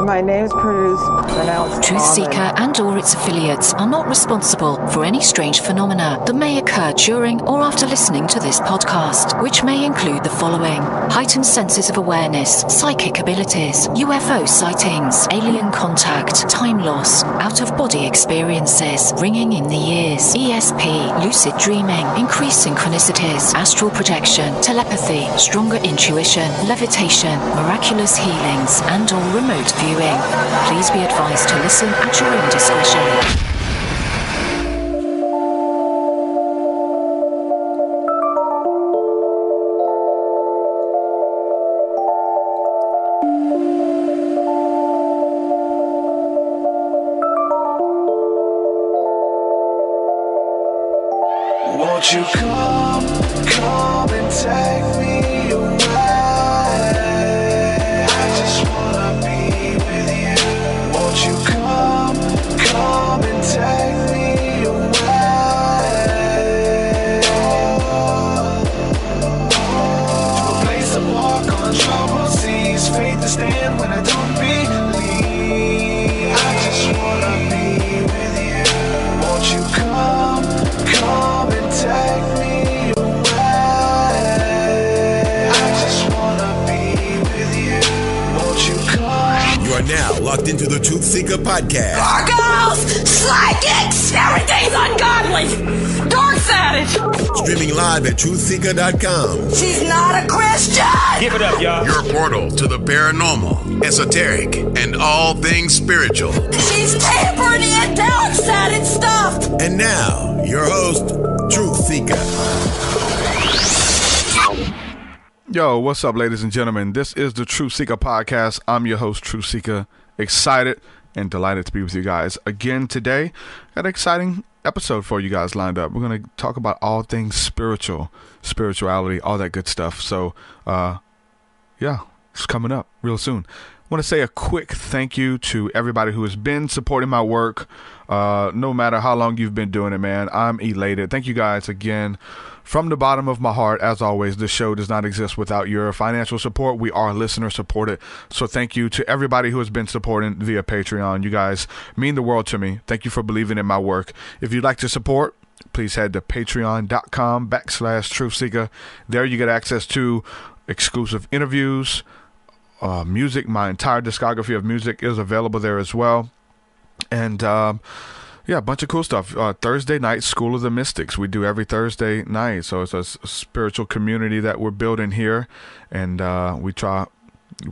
My name's pronounced TruthSeekah and or its affiliates are not responsible for any strange phenomena that may occur during or after listening to this podcast, which may include the following: heightened senses of awareness, psychic abilities, UFO sightings, alien contact, time loss, out-of-body experiences, ringing in the ears, ESP, lucid dreaming, increased synchronicities, astral projection, telepathy, stronger intuition, levitation, miraculous healings, and or remote viewing. Please be advised to listen at your own discretion. Won't you come and take me away? I just wanna be with you. Won't you come and take me away? To a place to walk on troubled seas, faith to stand when I don't believe. I just wanna be with you. Won't you come and take me away? I just wanna be with you. Won't you come? You are now locked into the TruthSeekah podcast. Gargoyles! Psychics! Everything's ungodly! Dark Savage! Streaming live at TruthSeekah.com. She's not a Christian! Give it up, y'all. Your portal to the paranormal, esoteric, and all things spiritual. She's tampering in Dark Savage stuff! And now, your host, TruthSeekah. Yo, what's up, ladies and gentlemen? This is the TruthSeekah podcast. I'm your host, TruthSeekah. Excited and delighted to be with you guys again today. Got an exciting episode for you guys lined up. We're going to talk about all things spirituality, all that good stuff. So, yeah, it's coming up real soon. I want to say a quick thank you to everybody who has been supporting my work. No matter how long you've been doing it, man, I'm elated. Thank you guys again from the bottom of my heart. As always, this show does not exist without your financial support. We are listener supported. So thank you to everybody who has been supporting via Patreon. You guys mean the world to me. Thank you for believing in my work. If you'd like to support, please head to patreon.com/TruthSeekah. There you get access to exclusive interviews, music. My entire discography of music is available there as well. And yeah, a bunch of cool stuff. Thursday night, School of the Mystics. We do every Thursday night. So it's a spiritual community that we're building here. And we try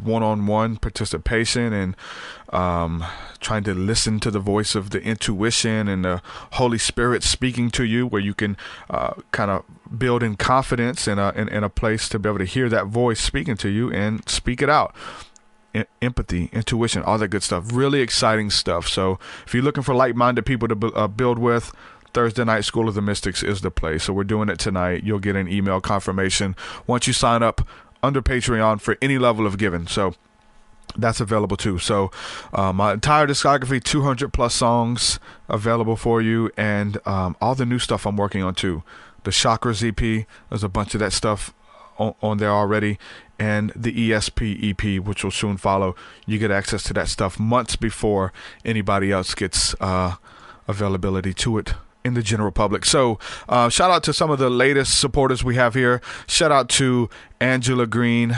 one-on-one participation and trying to listen to the voice of the intuition and the Holy Spirit speaking to you, where you can kind of build in confidence in a place to be able to hear that voice speaking to you and speak it out. Empathy, intuition, all that good stuff. Really exciting stuff. So if you're looking for like-minded people to build with, Thursday night School of the Mystics is the place. So we're doing it tonight. You'll get an email confirmation once you sign up under Patreon for any level of giving. So that's available too. So my entire discography, 200 plus songs available for you, and all the new stuff I'm working on too. The Chakras EP, there's a bunch of that stuff on there already, and the ESP EP, which will soon follow. You get access to that stuff months before anybody else gets availability to it in the general public. So shout out to some of the latest supporters we have here. Shout out to Angela Green.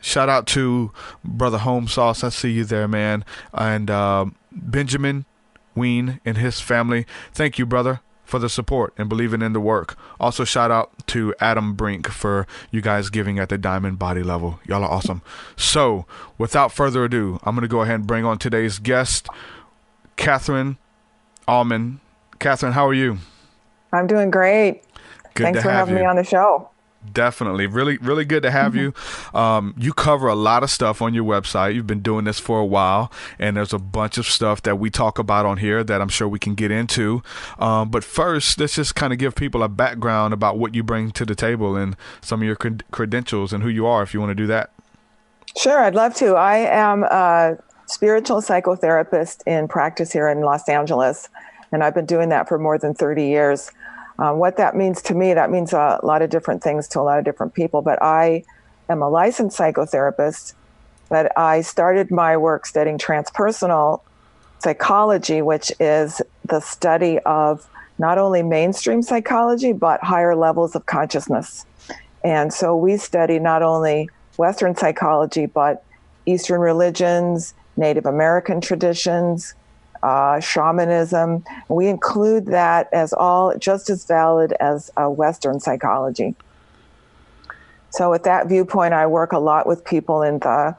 Shout out to Brother Home Sauce. I see you there, man. And Benjamin Ween and his family. Thank you, brother, for the support and believing in the work. Also, shout out to Adam Brink for you guys giving at the diamond body level. Y'all are awesome. So, without further ado, I'm going to go ahead and bring on today's guest, Catherine Auman. Catherine, how are you? I'm doing great. Thanks for having me on the show. Definitely. Really, really good to have you. You cover a lot of stuff on your website. You've been doing this for a while, and there's a bunch of stuff that we talk about on here that I'm sure we can get into. But first, let's just kind of give people a background about what you bring to the table and some of your credentials and who you are, if you want to do that. Sure, I'd love to. I am a spiritual psychotherapist in practice here in Los Angeles, and I've been doing that for more than 30 years. What that means to me, that means a lot of different things to a lot of different people, but I am a licensed psychotherapist, But I started my work studying transpersonal psychology, which is the study of not only mainstream psychology, but higher levels of consciousness. And so we study not only Western psychology, but Eastern religions, Native American traditions, shamanism. We include that as all just as valid as Western psychology. So with that viewpoint, I work a lot with people in the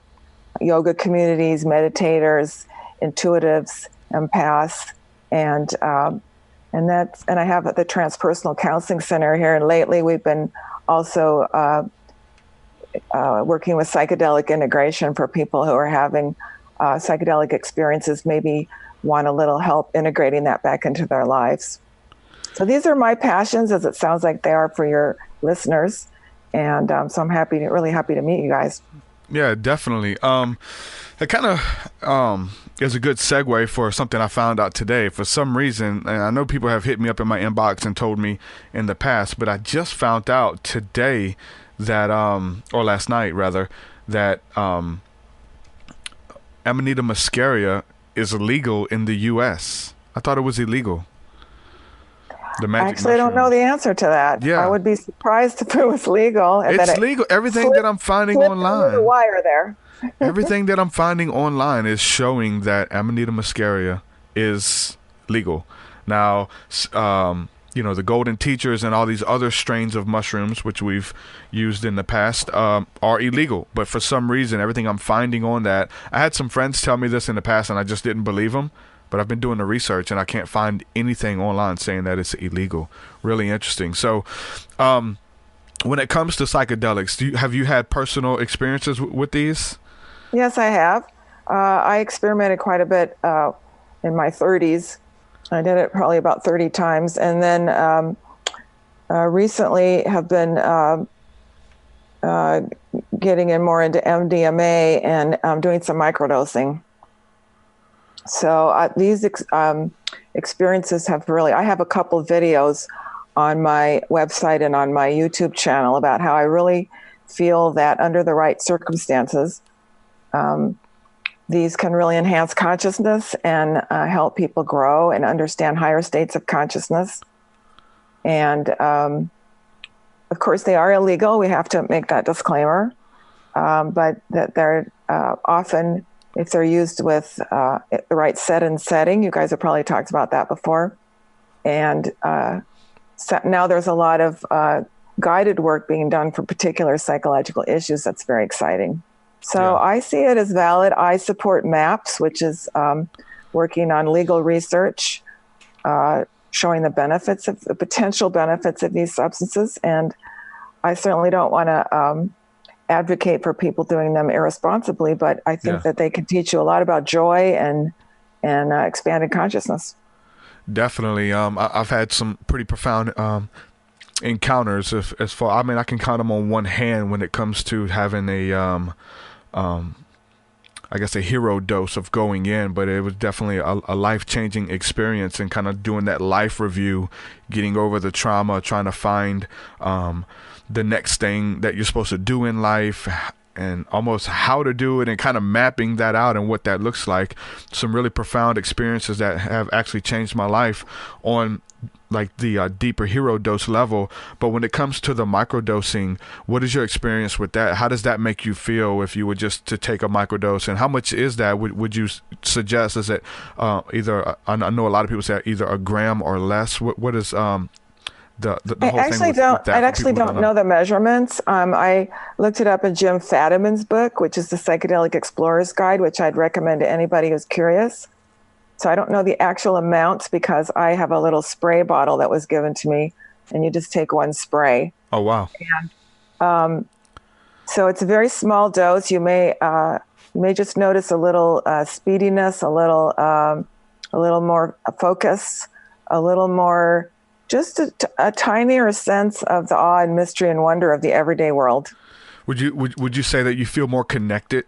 yoga communities, meditators, intuitives, empaths, and I have the Transpersonal Counseling Center here. And lately, we've been also working with psychedelic integration for people who are having psychedelic experiences, maybe want a little help integrating that back into their lives. So these are my passions, as it sounds like they are for your listeners. And so I'm really happy to meet you guys. Yeah, definitely. It kind of is a good segue for something I found out today. For some reason, and I know people have hit me up in my inbox and told me in the past, but I just found out today that, or last night rather, that Amanita muscaria is illegal in the U.S. I thought it was illegal. Actually, I don't know the answer to that. Yeah. I would be surprised if it was legal. And it's legal. Everything that I'm finding online. The wire there. Everything that I'm finding online is showing that Amanita muscaria is legal. Now, the golden teachers and all these other strains of mushrooms, which we've used in the past, are illegal. But for some reason, everything I'm finding on that, I had some friends tell me this in the past, and I just didn't believe them. But I've been doing the research, and I can't find anything online saying that it's illegal. Really interesting. So, when it comes to psychedelics, have you had personal experiences with these? Yes, I have. I experimented quite a bit in my 30s. I did it probably about 30 times. And then recently have been getting in more into MDMA and doing some microdosing. So these experiences have I have a couple of videos on my website and on my YouTube channel about how I really feel that under the right circumstances, these can really enhance consciousness and help people grow and understand higher states of consciousness. And of course, they are illegal. We have to make that disclaimer, but that they're often, if they're used with the right setting, you guys have probably talked about that before. And so now there's a lot of guided work being done for particular psychological issues. That's very exciting. So I see it as valid. I support MAPS, which is working on legal research, showing the potential benefits of these substances. And I certainly don't want to advocate for people doing them irresponsibly, but I think that they can teach you a lot about joy and expanded consciousness. Definitely. I've had some pretty profound encounters as far, I can count them on one hand when it comes to having a hero dose of going in, but it was definitely a life-changing experience, and kind of doing that life review, getting over the trauma, trying to find the next thing that you're supposed to do in life, and almost how to do it, and kind of mapping that out and what that looks like. Some really profound experiences that have actually changed my life on like the deeper hero dose level. But when it comes to the microdosing, what is your experience with that? How does that make you feel if you were just to take a microdose? And how much is that? Would you suggest, is it either, I know a lot of people say either a gram or less? What is the whole thing? I actually don't know the measurements. I looked it up in Jim Fadiman's book, which is the Psychedelic Explorer's Guide, which I'd recommend to anybody who's curious. So I don't know the actual amounts, because I have a little spray bottle that was given to me, and you just take one spray. Oh, wow. And so it's a very small dose. You may just notice a little speediness, a little more focus, a little more, just a tinier sense of the awe and mystery and wonder of the everyday world. Would you say that you feel more connected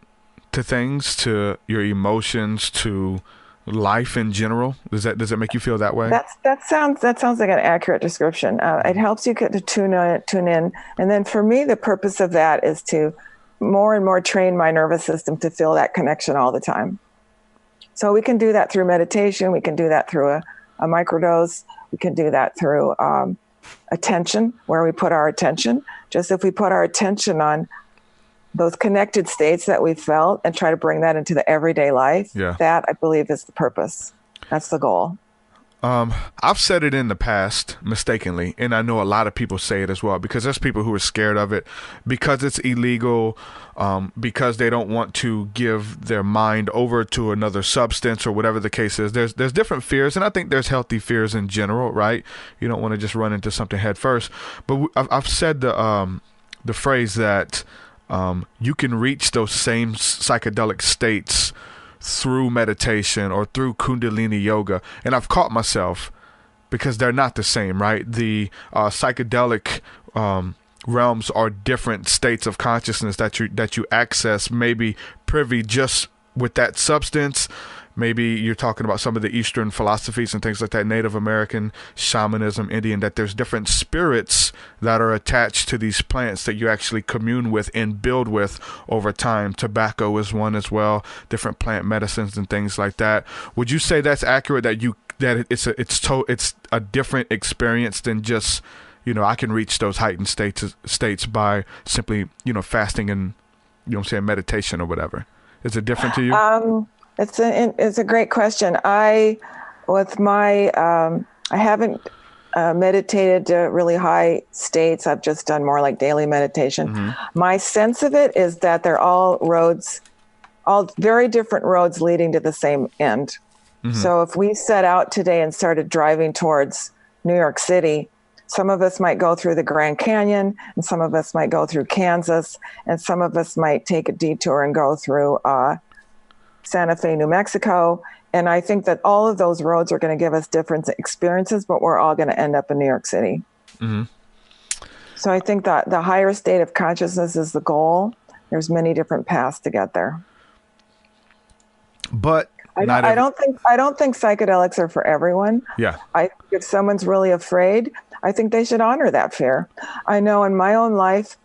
to things, to your emotions, to life in general? Does that make you feel that way? That sounds like an accurate description. It helps you get to tune in, and then for me, the purpose of that is to more and more train my nervous system to feel that connection all the time. So we can do that through meditation. We can do that through a microdose. We can do that through attention, where we put our attention. Just if we put our attention on those connected states that we felt and try to bring that into the everyday life, that I believe is the purpose. That's the goal. I've said it in the past mistakenly, and I know a lot of people say it as well, because there's people who are scared of it because it's illegal, because they don't want to give their mind over to another substance or whatever the case is. There's different fears, and I think there's healthy fears in general, right? You don't want to just run into something head first. But I've said the phrase that you can reach those same psychedelic states through meditation or through Kundalini yoga. And I've caught myself, because they're not the same, right? The psychedelic realms are different states of consciousness that you access, maybe privy just with that substance. Maybe you're talking about some of the Eastern philosophies and things like that, Native American, shamanism, Indian, that there's different spirits that are attached to these plants that you actually commune with and build with over time. Tobacco is one as well, different plant medicines and things like that. Would you say that's accurate, that it's a different experience than just, I can reach those heightened states by simply, fasting and, meditation or whatever? Is it different to you? It's a great question. I haven't meditated to really high states. I've just done more like daily meditation. Mm-hmm. My sense of it is that they're all very different roads leading to the same end. Mm-hmm. So if we set out today and started driving towards New York City, some of us might go through the Grand Canyon, and some of us might go through Kansas, and some of us might take a detour and go through Santa Fe, New Mexico. And I think that all of those roads are going to give us different experiences, but we're all going to end up in New York City. Mm-hmm. So I think that the higher state of consciousness is the goal. There's many different paths to get there. But I don't think psychedelics are for everyone. Yeah. If someone's really afraid, I think they should honor that fear. I know in my own life,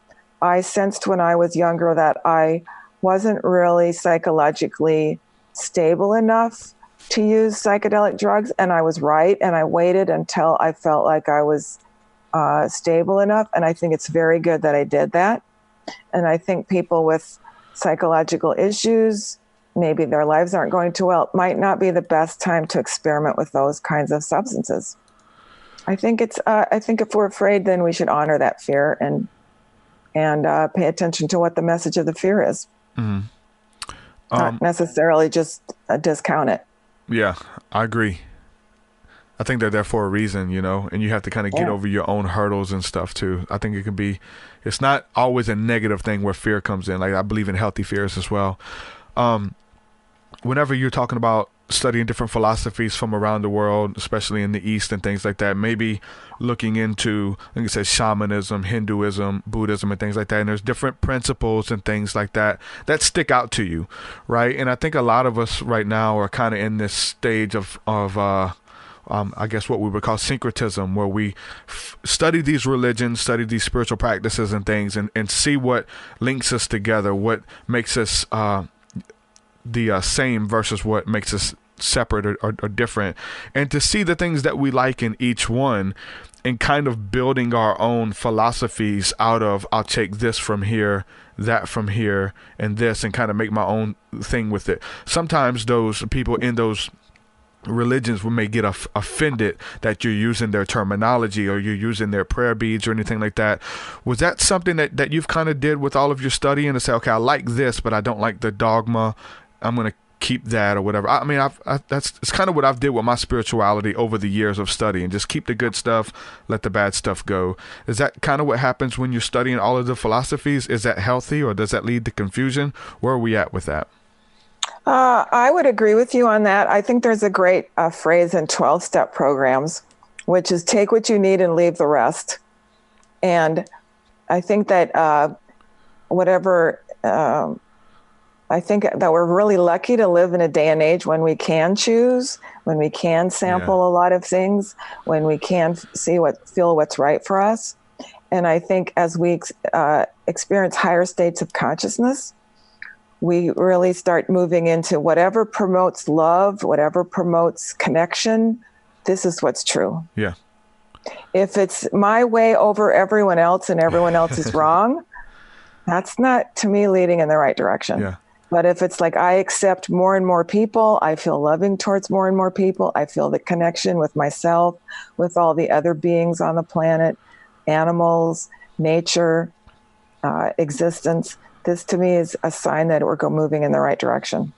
I sensed when I was younger that I wasn't really psychologically stable enough to use psychedelic drugs. And I was right. And I waited until I felt like I was stable enough. And I think it's very good that I did that. And I think people with psychological issues, maybe their lives aren't going too well, it might not be the best time to experiment with those kinds of substances. I think if we're afraid, then we should honor that fear and pay attention to what the message of the fear is. Mm-hmm. Not necessarily just discount it. Yeah, I agree. I think they're there for a reason, and you have to kind of get over your own hurdles and stuff too. I think it's not always a negative thing where fear comes in. Like, I believe in healthy fears as well. Whenever you're talking about studying different philosophies from around the world, especially in the East and things like that, maybe looking into, like I said, shamanism, Hinduism, Buddhism, and things like that. And there's different principles and things like that stick out to you, right? And I think a lot of us right now are kind of in this stage of I guess what we would call syncretism, where we study these religions, study these spiritual practices and things, and see what links us together, what makes us the same versus what makes us separate or different, and to see the things that we like in each one, and kind of building our own philosophies out of, I'll take this from here, that from here, and this, and kind of make my own thing with it. Sometimes those people in those religions may get offended that you're using their terminology or you're using their prayer beads or anything like that. Was that something that you've kind of did with all of your studying, to say, okay, I like this, but I don't like the dogma, I'm going to keep that or whatever? I mean, it's kind of what I've did with my spirituality over the years of studying. Just keep the good stuff, let the bad stuff go. Is that kind of what happens when you're studying all of the philosophies? Is that healthy, or does that lead to confusion? Where are we at with that? I would agree with you on that. I think there's a great phrase in 12-step programs, which is take what you need and leave the rest. And I think that I think that we're really lucky to live in a day and age when we can choose, when we can sample a lot of things, when we can feel what's right for us. And I think as we experience higher states of consciousness, we really start moving into whatever promotes love, whatever promotes connection. This is what's true. Yeah. If it's my way over everyone else and everyone else is wrong, that's not, to me, leading in the right direction. Yeah. But if it's like I accept more and more people, I feel loving towards more and more people, I feel the connection with myself, with all the other beings on the planet, animals, nature, existence, this to me is a sign that we're moving in the right direction.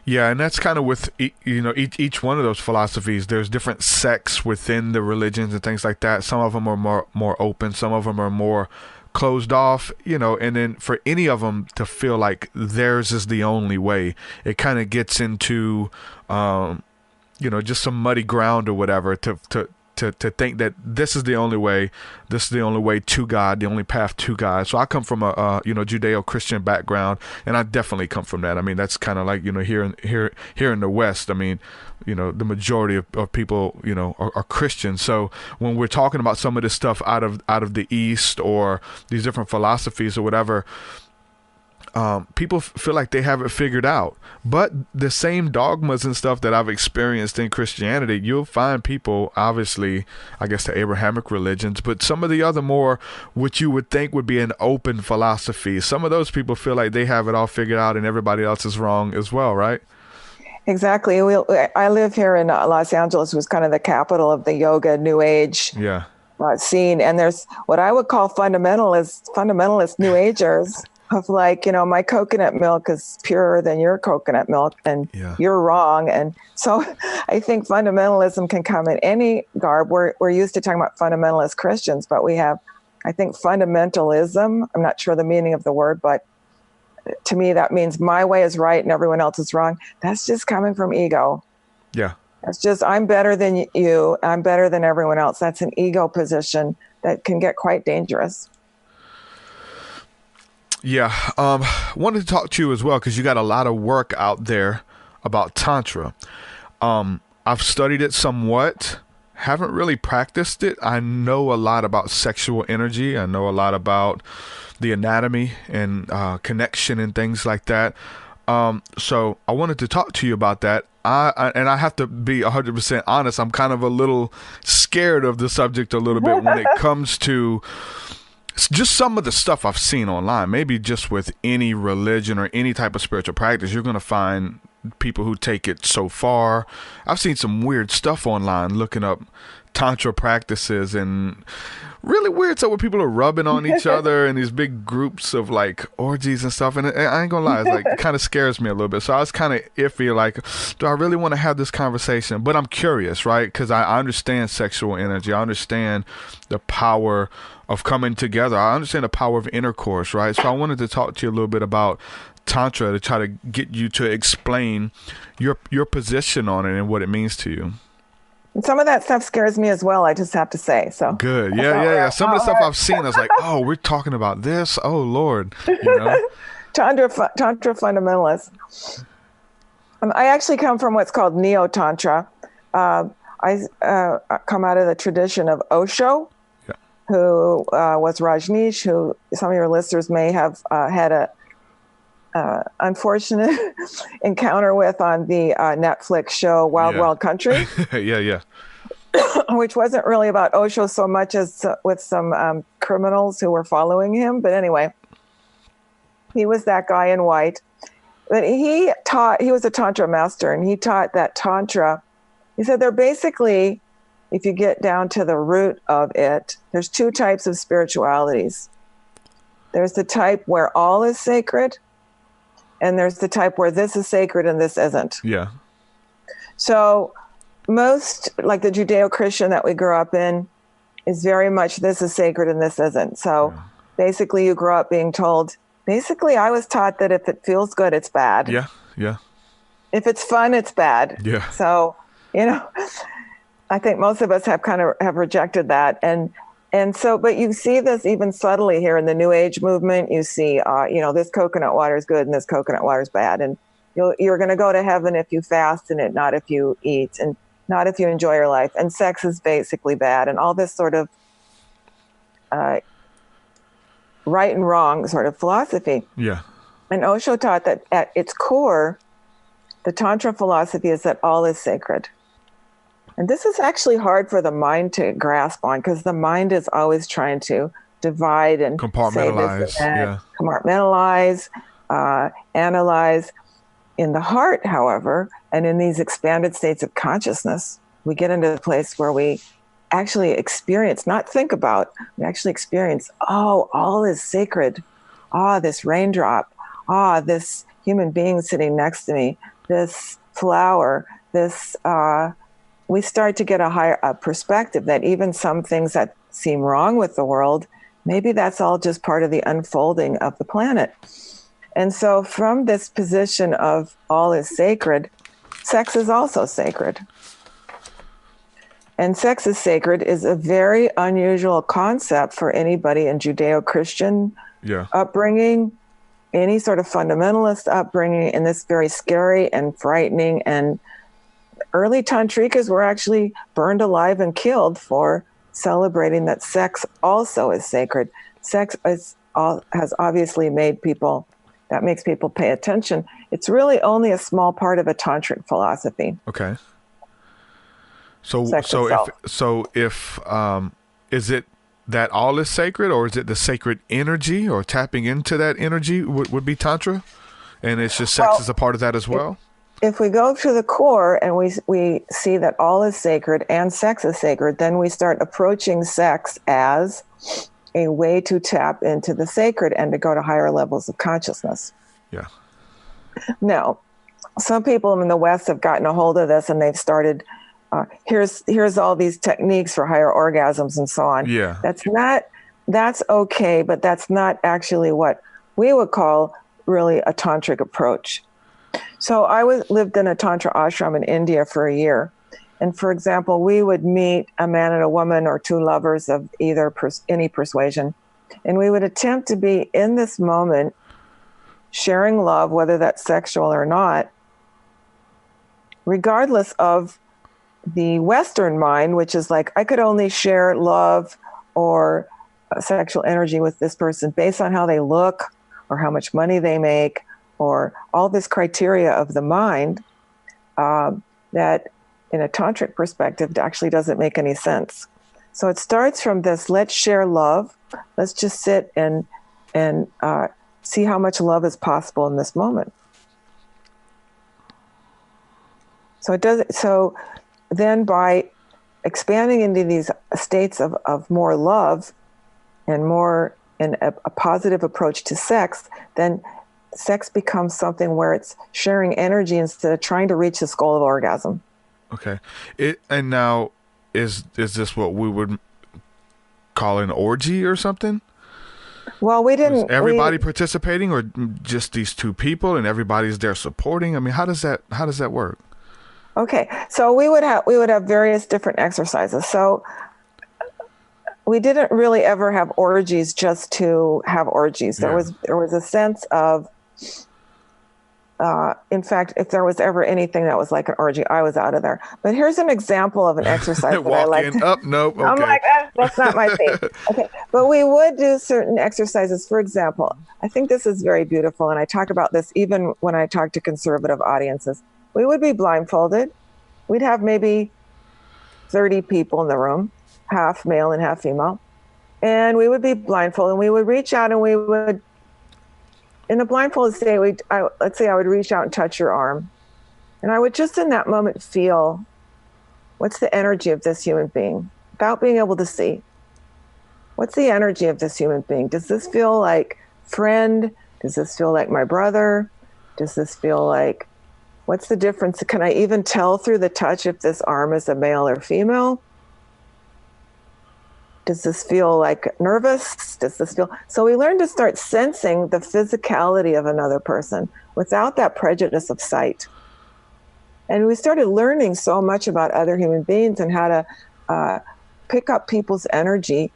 Yeah, and that's kind of with each one of those philosophies. There's different sects within the religions and things like that. Some of them are more open. Some of them are more closed off. And then for any of them to feel like theirs is the only way, it kind of gets into just some muddy ground or whatever. To think that this is the only way to God, the only path to God. So I come from a Judeo-Christian background, and I definitely come from that. I mean, that's kind of like here in the West. I mean, the majority of people are Christians. So when we're talking about some of this stuff out of the East or these different philosophies or whatever, people feel like they have it figured out. But the same dogmas and stuff that I've experienced in Christianity, you'll find people, obviously, I guess the Abrahamic religions, but some of the other more, what you would think would be an open philosophy, some of those people feel like they have it all figured out and everybody else is wrong as well, right? Exactly. I live here in Los Angeles, was kind of the capital of the yoga, New Age scene. And there's what I would call fundamentalist New Agers. Of like, my coconut milk is purer than your coconut milk and you're wrong. And so I think fundamentalism can come in any garb. We're used to talking about fundamentalist Christians, but we have, I think, fundamentalism. I'm not sure the meaning of the word, but to me, that means my way is right and everyone else is wrong. That's just coming from ego. Yeah. It's just, I'm better than you. I'm better than everyone else. That's an ego position that can get quite dangerous. Yeah, wanted to talk to you as well because you got a lot of work out there about Tantra. I've studied it somewhat, haven't really practiced it. I know a lot about sexual energy. I know a lot about the anatomy and connection and things like that. So I wanted to talk to you about that. And I have to be 100% honest. I'm kind of a little scared of the subject a little bit when it comes to just some of the stuff I've seen online. Maybe just with any religion or any type of spiritual practice, you're going to find people who take it so far. I've seen some weird stuff online looking up Tantra practices and really weird stuff where people are rubbing on each other in these big groups of like orgies and stuff. And I ain't gonna lie, it's like, it kind of scares me a little bit. So I was kind of iffy, like, do I really want to have this conversation? But I'm curious, right? Because I understand sexual energy. I understand the power of coming together. I understand the power of intercourse, right? So I wanted to talk to you a little bit about Tantra to try to get you to explain your position on it and what it means to you. Some of that stuff scares me as well, I just have to say. So good. Yeah. Some of the stuff I've seen, I was like, oh, we're talking about this? Oh, Lord. Tantra fundamentalists. I actually come from what's called Neo-Tantra. I come out of the tradition of Osho, who was Rajneesh, who some of your listeners may have had a unfortunate encounter with on the Netflix show Wild Wild Country. Yeah. Which wasn't really about Osho so much as with some criminals who were following him. But anyway, he was that guy in white. But he was a Tantra master, and he taught that Tantra, he said they're basically, if you get down to the root of it, there's two types of spiritualities. There's the type where all is sacred, and there's the type where this is sacred and this isn't. Yeah. So most, like the Judeo-Christian that we grew up in, is very much this is sacred and this isn't. So basically you grow up being told, basically I was taught that if it feels good, it's bad. Yeah. If it's fun, it's bad. Yeah. So, I think most of us have rejected that. And so, but you see this even subtly here in the New Age movement. You see, this coconut water is good and this coconut water is bad. And you're going to go to heaven if you fast and not if you eat and not if you enjoy your life. And sex is basically bad. And all this sort of right and wrong sort of philosophy. Yeah. And Osho taught that at its core, the Tantra philosophy is that all is sacred. And this is actually hard for the mind to grasp on, because the mind is always trying to divide and compartmentalize, say this and that, compartmentalize, analyze. In the heart, however, and in these expanded states of consciousness, we get into the place where we actually experience, not think about, we actually experience, oh, all is sacred. Ah, this raindrop. Ah, this human being sitting next to me. This flower. This, we start to get a higher perspective that even some things that seem wrong with the world, maybe that's all just part of the unfolding of the planet. And so from this position of all is sacred, sex is also sacred. And sex is sacred is a very unusual concept for anybody in Judeo-Christian upbringing, any sort of fundamentalist upbringing, in this very scary and frightening. And early tantrikas were actually burned alive and killed for celebrating that sex also is sacred. Sex has obviously made people, that makes people pay attention. It's really only a small part of a tantric philosophy. Okay. So if is it that all is sacred, or is it the sacred energy, or tapping into that energy would be Tantra? And it's just sex is a part of that as well? If we go to the core and we see that all is sacred and sex is sacred, then we start approaching sex as a way to tap into the sacred and to go to higher levels of consciousness. Yeah. Now, some people in the West have gotten a hold of this, and they've started, here's all these techniques for higher orgasms and so on. Yeah. That's okay, but that's not actually what we would call really a tantric approach. So I lived in a Tantra ashram in India for a year. And for example, we would meet a man and a woman, or two lovers of either any persuasion, and we would attempt to be in this moment, sharing love, whether that's sexual or not, regardless of the Western mind, which is like, I could only share love or sexual energy with this person based on how they look or how much money they make, or all this criteria of the mind that in a tantric perspective actually doesn't make any sense. So it starts from this, let's share love. Let's just sit and see how much love is possible in this moment. So then by expanding into these states of more love and more in a positive approach to sex, then sex becomes something where it's sharing energy instead of trying to reach this goal of orgasm. Okay. And now, is this what we would call an orgy or something? Well, we didn't. Was everybody participating, or just these two people, and everybody's there supporting? I mean, how does that work? Okay, so we would have various different exercises. So we didn't really ever have orgies just to have orgies. There was a sense of, in fact, if there was ever anything that was like an orgy, I was out of there. But here's an example of an exercise that I like. Nope. Okay. I'm like, that's not my thing. Okay, but we would do certain exercises. For example, I think this is very beautiful, and I talk about this even when I talk to conservative audiences. We would be blindfolded. We'd have maybe 30 people in the room, half male and half female. And we would be blindfolded, and we would reach out, and we would, in a blindfolded state, let's say I would reach out and touch your arm. And I would just in that moment feel, what's the energy of this human being? Without being able to see. What's the energy of this human being? Does this feel like friend? Does this feel like my brother? Does this feel like, what's the difference? Can I even tell through the touch if this arm is a male or female? Does this feel like nervous? Does this feel... So we learn to start sensing the physicality of another person without that prejudice of sight. And we started learning so much about other human beings and how to pick up people's energy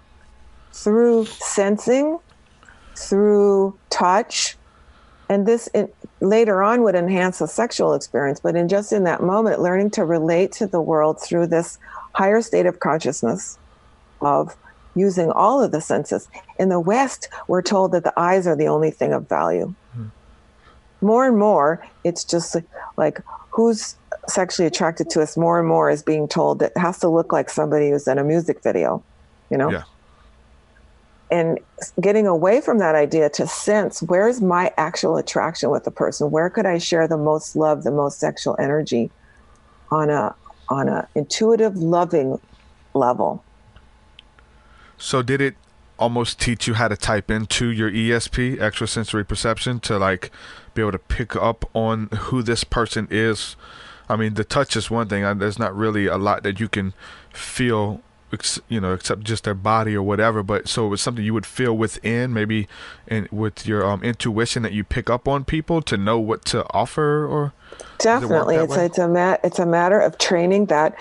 through sensing, through touch. And this later on would enhance the sexual experience, but in that moment, learning to relate to the world through this higher state of consciousness of using all of the senses. In the West, we're told that the eyes are the only thing of value. More and more, it's just like who's sexually attracted to us more and more is being told that it has to look like somebody who's in a music video, you know? Yeah. And getting away from that idea to sense, where's my actual attraction with the person? Where could I share the most love, the most sexual energy on a intuitive, loving level? So did it almost teach you how to type into your ESP, extrasensory perception, to like be able to pick up on who this person is? I mean, the touch is one thing. There's not really a lot that you can feel, except just their body or whatever. But so it was something you would feel within, maybe, and with your intuition that you pick up on people to know what to offer, or definitely, it's a matter of training that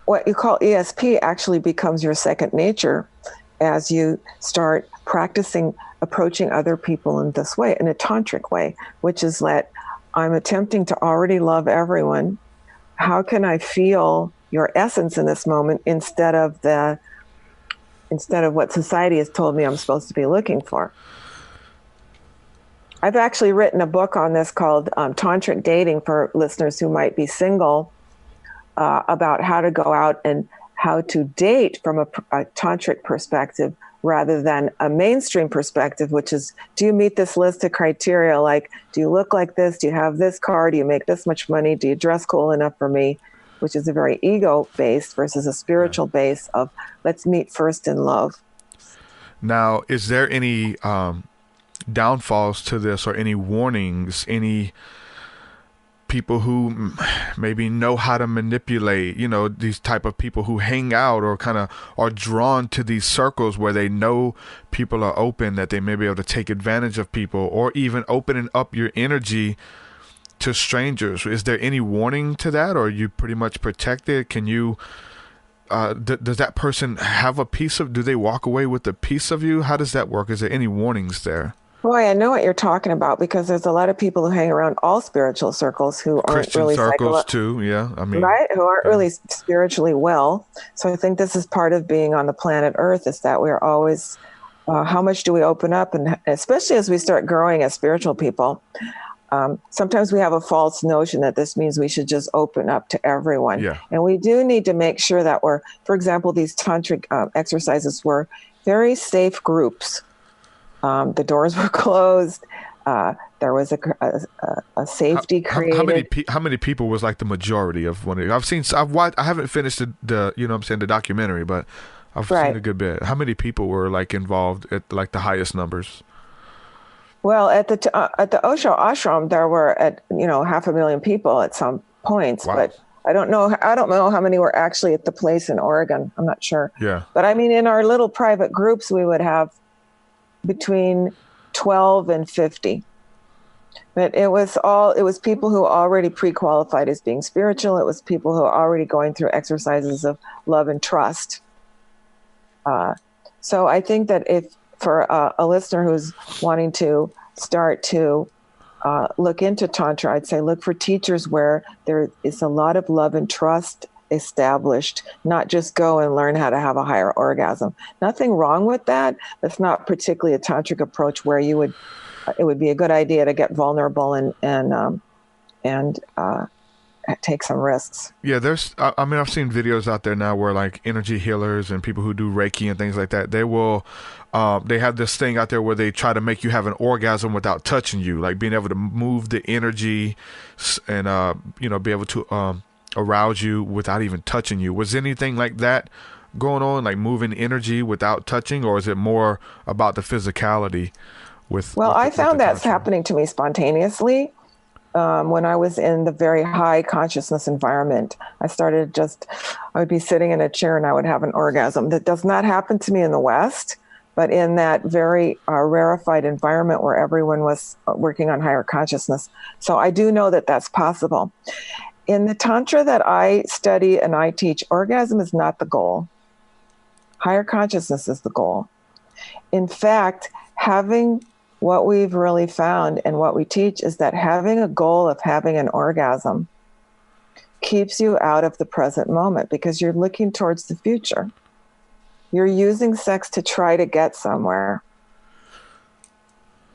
what you call ESP actually becomes your second nature as you start practicing approaching other people in this way, in a tantric way, which is that I'm attempting to already love everyone. How can I feel your essence in this moment instead of what society has told me I'm supposed to be looking for? I've actually written a book on this called Tantric Dating for listeners who might be single, about how to go out and how to date from a tantric perspective rather than a mainstream perspective, which is, do you meet this list of criteria? Like, do you look like this? Do you have this car? Do you make this much money? Do you dress cool enough for me? Which is a very ego-based versus a spiritual base of let's meet first in love. Now, is there any downfalls to this, or any warnings, any people who maybe know how to manipulate, these type of people who hang out or kind of are drawn to these circles where they know people are open, that they may be able to take advantage of people, or even opening up your energy to strangers? Is there any warning to that, or are you pretty much protected? Can you does that person have do they walk away with a piece of you? How does that work? Is there any warnings there? Boy, I know what you're talking about, because there's a lot of people who hang around all spiritual circles who aren't Christian really circles too. Yeah, I mean, right, who aren't really spiritually well. So I think this is part of being on the planet Earth, is that we're always, how much do we open up, and especially as we start growing as spiritual people. Sometimes we have a false notion that this means we should just open up to everyone. Yeah. And we do need to make sure that for example, these tantric exercises were very safe groups. The doors were closed. There was a safety created. How many people was like the majority of one? I've watched. I haven't finished the documentary, but I've seen a good bit. How many people were like involved at like the highest numbers? Well, at the Osho ashram, there were 500,000 people at some points, wow. But I don't know how many were actually at the place in Oregon. I'm not sure. Yeah. But I mean, in our little private groups, we would have between 12 and 50. But it was people who already pre-qualified as being spiritual. It was people who are already going through exercises of love and trust. So I think that if for a listener who's wanting to start to look into Tantra, I'd say look for teachers where there is a lot of love and trust established, not just go and learn how to have a higher orgasm. Nothing wrong with that. That's not particularly a tantric approach where it would be a good idea to get vulnerable and take some risks. Yeah, I've seen videos out there now where like energy healers and people who do Reiki and things like that, they will they have this thing out there where they try to make you have an orgasm without touching you, like being able to move the energy and be able to arouse you without even touching you. Was anything like that going on, like moving energy without touching, or is it more about the physicality I found that's happening to me spontaneously. When I was in the very high consciousness environment, I would be sitting in a chair and I would have an orgasm. That does not happen to me in the West, but in that very rarefied environment where everyone was working on higher consciousness. So I do know that that's possible. In the Tantra that I study and I teach, orgasm is not the goal. Higher consciousness is the goal. In fact, what we've really found and what we teach is that having a goal of having an orgasm keeps you out of the present moment because you're looking towards the future. You're using sex to try to get somewhere.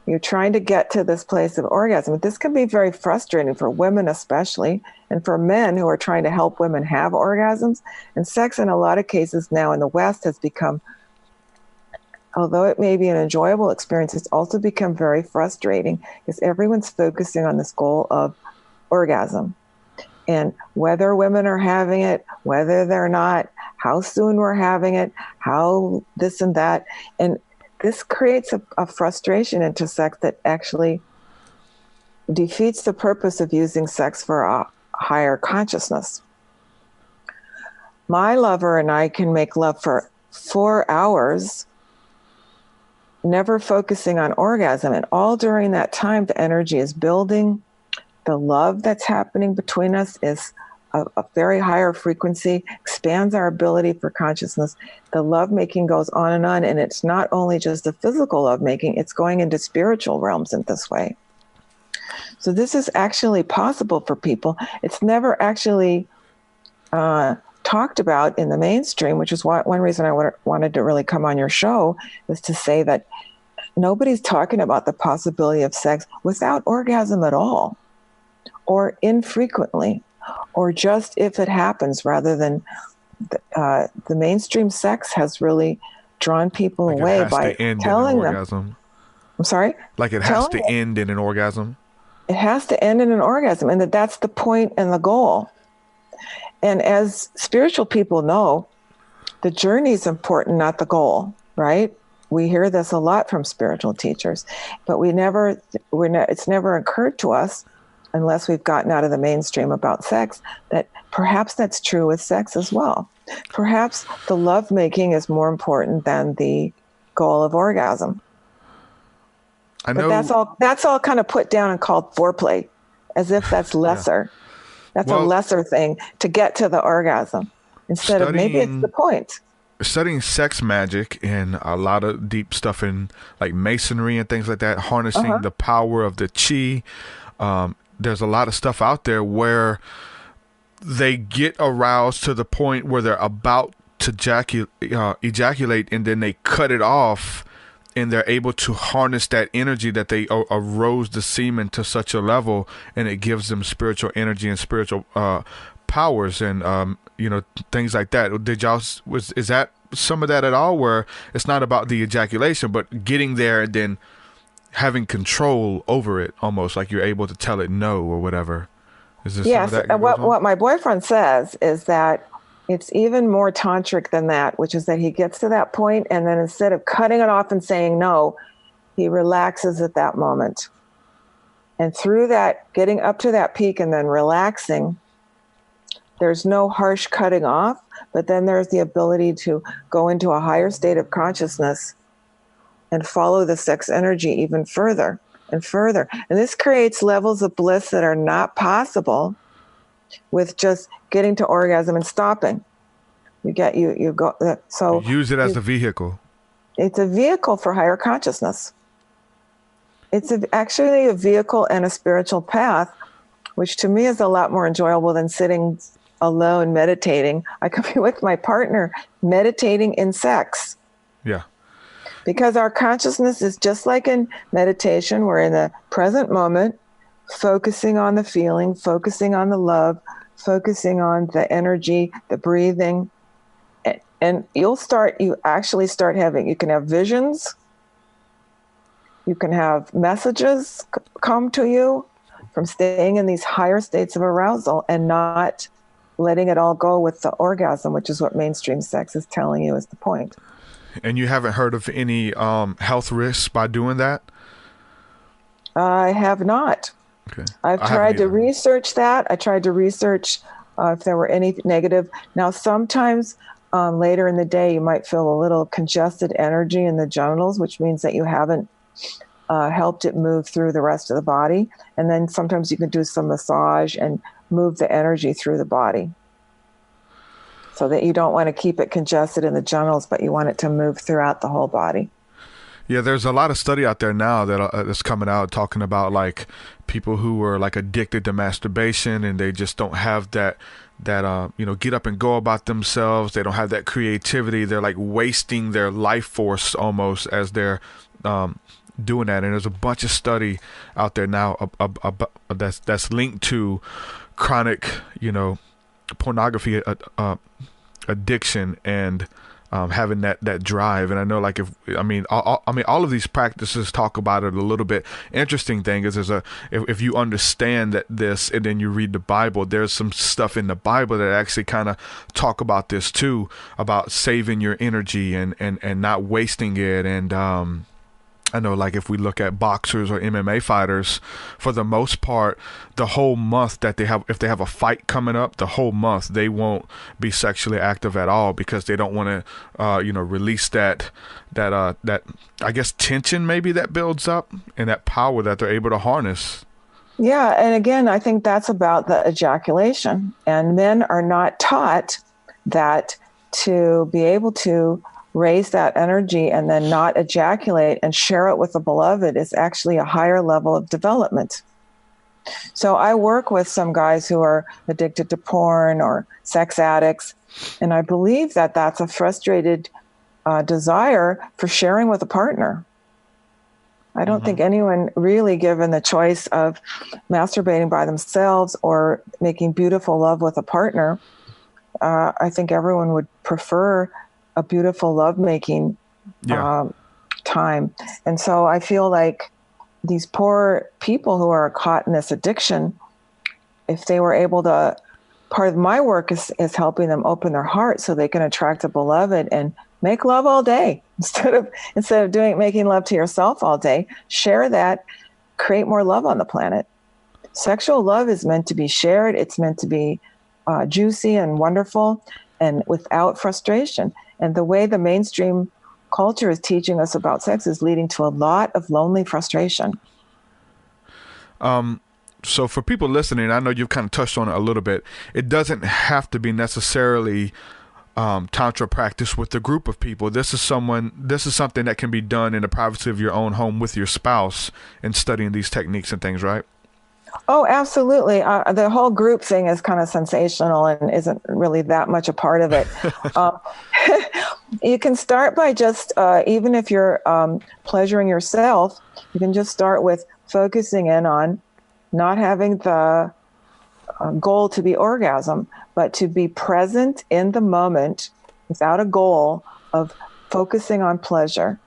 You're trying to get to this place of orgasm. This can be very frustrating for women especially, and for men who are trying to help women have orgasms. And sex in a lot of cases now in the West has become, although it may be an enjoyable experience, it's also become very frustrating because everyone's focusing on this goal of orgasm. And whether women are having it, whether they're not, how soon we're having it, how this and that. And this creates a frustration into sex that actually defeats the purpose of using sex for a higher consciousness. My lover and I can make love for 4 hours, never focusing on orgasm. And all during that time, the energy is building. The love that's happening between us is a very higher frequency, expands our ability for consciousness. The lovemaking goes on, and it's not only just the physical lovemaking, it's going into spiritual realms in this way. So this is actually possible for people. It's never actually talked about in the mainstream, which is why one reason I wanted to really come on your show is to say that nobody's talking about the possibility of sex without orgasm at all, or infrequently, or just if it happens, rather than the mainstream sex has really drawn people away by telling them. I'm sorry? Like it has to end in an orgasm? It has to end in an orgasm, and that's the point and the goal. And as spiritual people know, the journey is important, not the goal, right? We hear this a lot from spiritual teachers, but it's never occurred to us, unless we've gotten out of the mainstream about sex, that perhaps that's true with sex as well. Perhaps the lovemaking is more important than the goal of orgasm. I know, but that's all kind of put down and called foreplay, as if that's lesser. Yeah. That's a lesser thing to get to the orgasm, instead of maybe it's the point. Studying sex magic and a lot of deep stuff in like masonry and things like that, harnessing the power of the chi. There's a lot of stuff out there where they get aroused to the point where they're about to ejaculate, and then they cut it off, and they're able to harness that energy that they arose the semen to such a level, and it gives them spiritual energy and spiritual powers and things like that. Is that some of that at all, where it's not about the ejaculation but getting there and then having control over it, almost like you're able to tell it no or whatever? Is this yes, and what my boyfriend says is that it's even more tantric than that, which is that he gets to that point, and then instead of cutting it off and saying no, he relaxes at that moment. And through that, getting up to that peak and then relaxing, there's no harsh cutting off, but then there's the ability to go into a higher state of consciousness and follow the sex energy even further and further. And this creates levels of bliss that are not possible with just getting to orgasm and stopping. You go. So use it as a vehicle. It's a vehicle for higher consciousness. It's actually a vehicle and a spiritual path, which to me is a lot more enjoyable than sitting alone meditating. I could be with my partner meditating in sex. Yeah. Because our consciousness is just like in meditation. We're in the present moment, focusing on the feeling, focusing on the love, focusing on the energy, the breathing. And you actually start having, you can have visions, you can have messages come to you from staying in these higher states of arousal and not letting it all go with the orgasm, which is what mainstream sex is telling you is the point. And you haven't heard of any health risks by doing that? I have not. Okay. I've tried to research that. I tried to research if there were any negative. Now, sometimes later in the day, you might feel a little congested energy in the genitals, which means that you haven't helped it move through the rest of the body. And then sometimes you can do some massage and move the energy through the body, so that you don't want to keep it congested in the genitals, but you want it to move throughout the whole body. Yeah, there's a lot of study out there now that's coming out talking about like people who are like addicted to masturbation and they just don't have that get up and go about themselves. They don't have that creativity. They're like wasting their life force almost as they're doing that. And there's a bunch of study out there now that's linked to chronic, pornography addiction and having that drive. And I know, like, all of these practices talk about it a little bit. Interesting thing is if you understand that this and then you read the Bible, there's some stuff in the Bible that actually kind of talk about this too, about saving your energy and not wasting it. And I know, like, if we look at boxers or MMA fighters, for the most part, the whole month that if they have a fight coming up, the whole month they won't be sexually active at all because they don't want to, release that I guess tension maybe that builds up and that power that they're able to harness. Yeah, and again, I think that's about the ejaculation, and men are not taught that to be able to raise that energy and then not ejaculate and share it with the beloved is actually a higher level of development. So I work with some guys who are addicted to porn or sex addicts, and I believe that that's a frustrated desire for sharing with a partner. I don't think anyone really, given the choice of masturbating by themselves or making beautiful love with a partner, I think everyone would prefer a beautiful lovemaking time. And so I feel like these poor people who are caught in this addiction, if they were able to, part of my work is helping them open their heart so they can attract a beloved and make love all day instead of making love to yourself all day. Share that, create more love on the planet. Sexual love is meant to be shared. It's meant to be juicy and wonderful and without frustration. And the way the mainstream culture is teaching us about sex is leading to a lot of lonely frustration. So for people listening, I know you've kind of touched on it a little bit. It doesn't have to be necessarily Tantra practice with a group of people. This is something that can be done in the privacy of your own home with your spouse and studying these techniques and things, right? Oh, absolutely. The whole group thing is kind of sensational and isn't really that much a part of it. You can start by just, even if you're pleasuring yourself, you can just start with focusing in on not having the goal to be orgasm, but to be present in the moment without a goal of focusing on pleasure.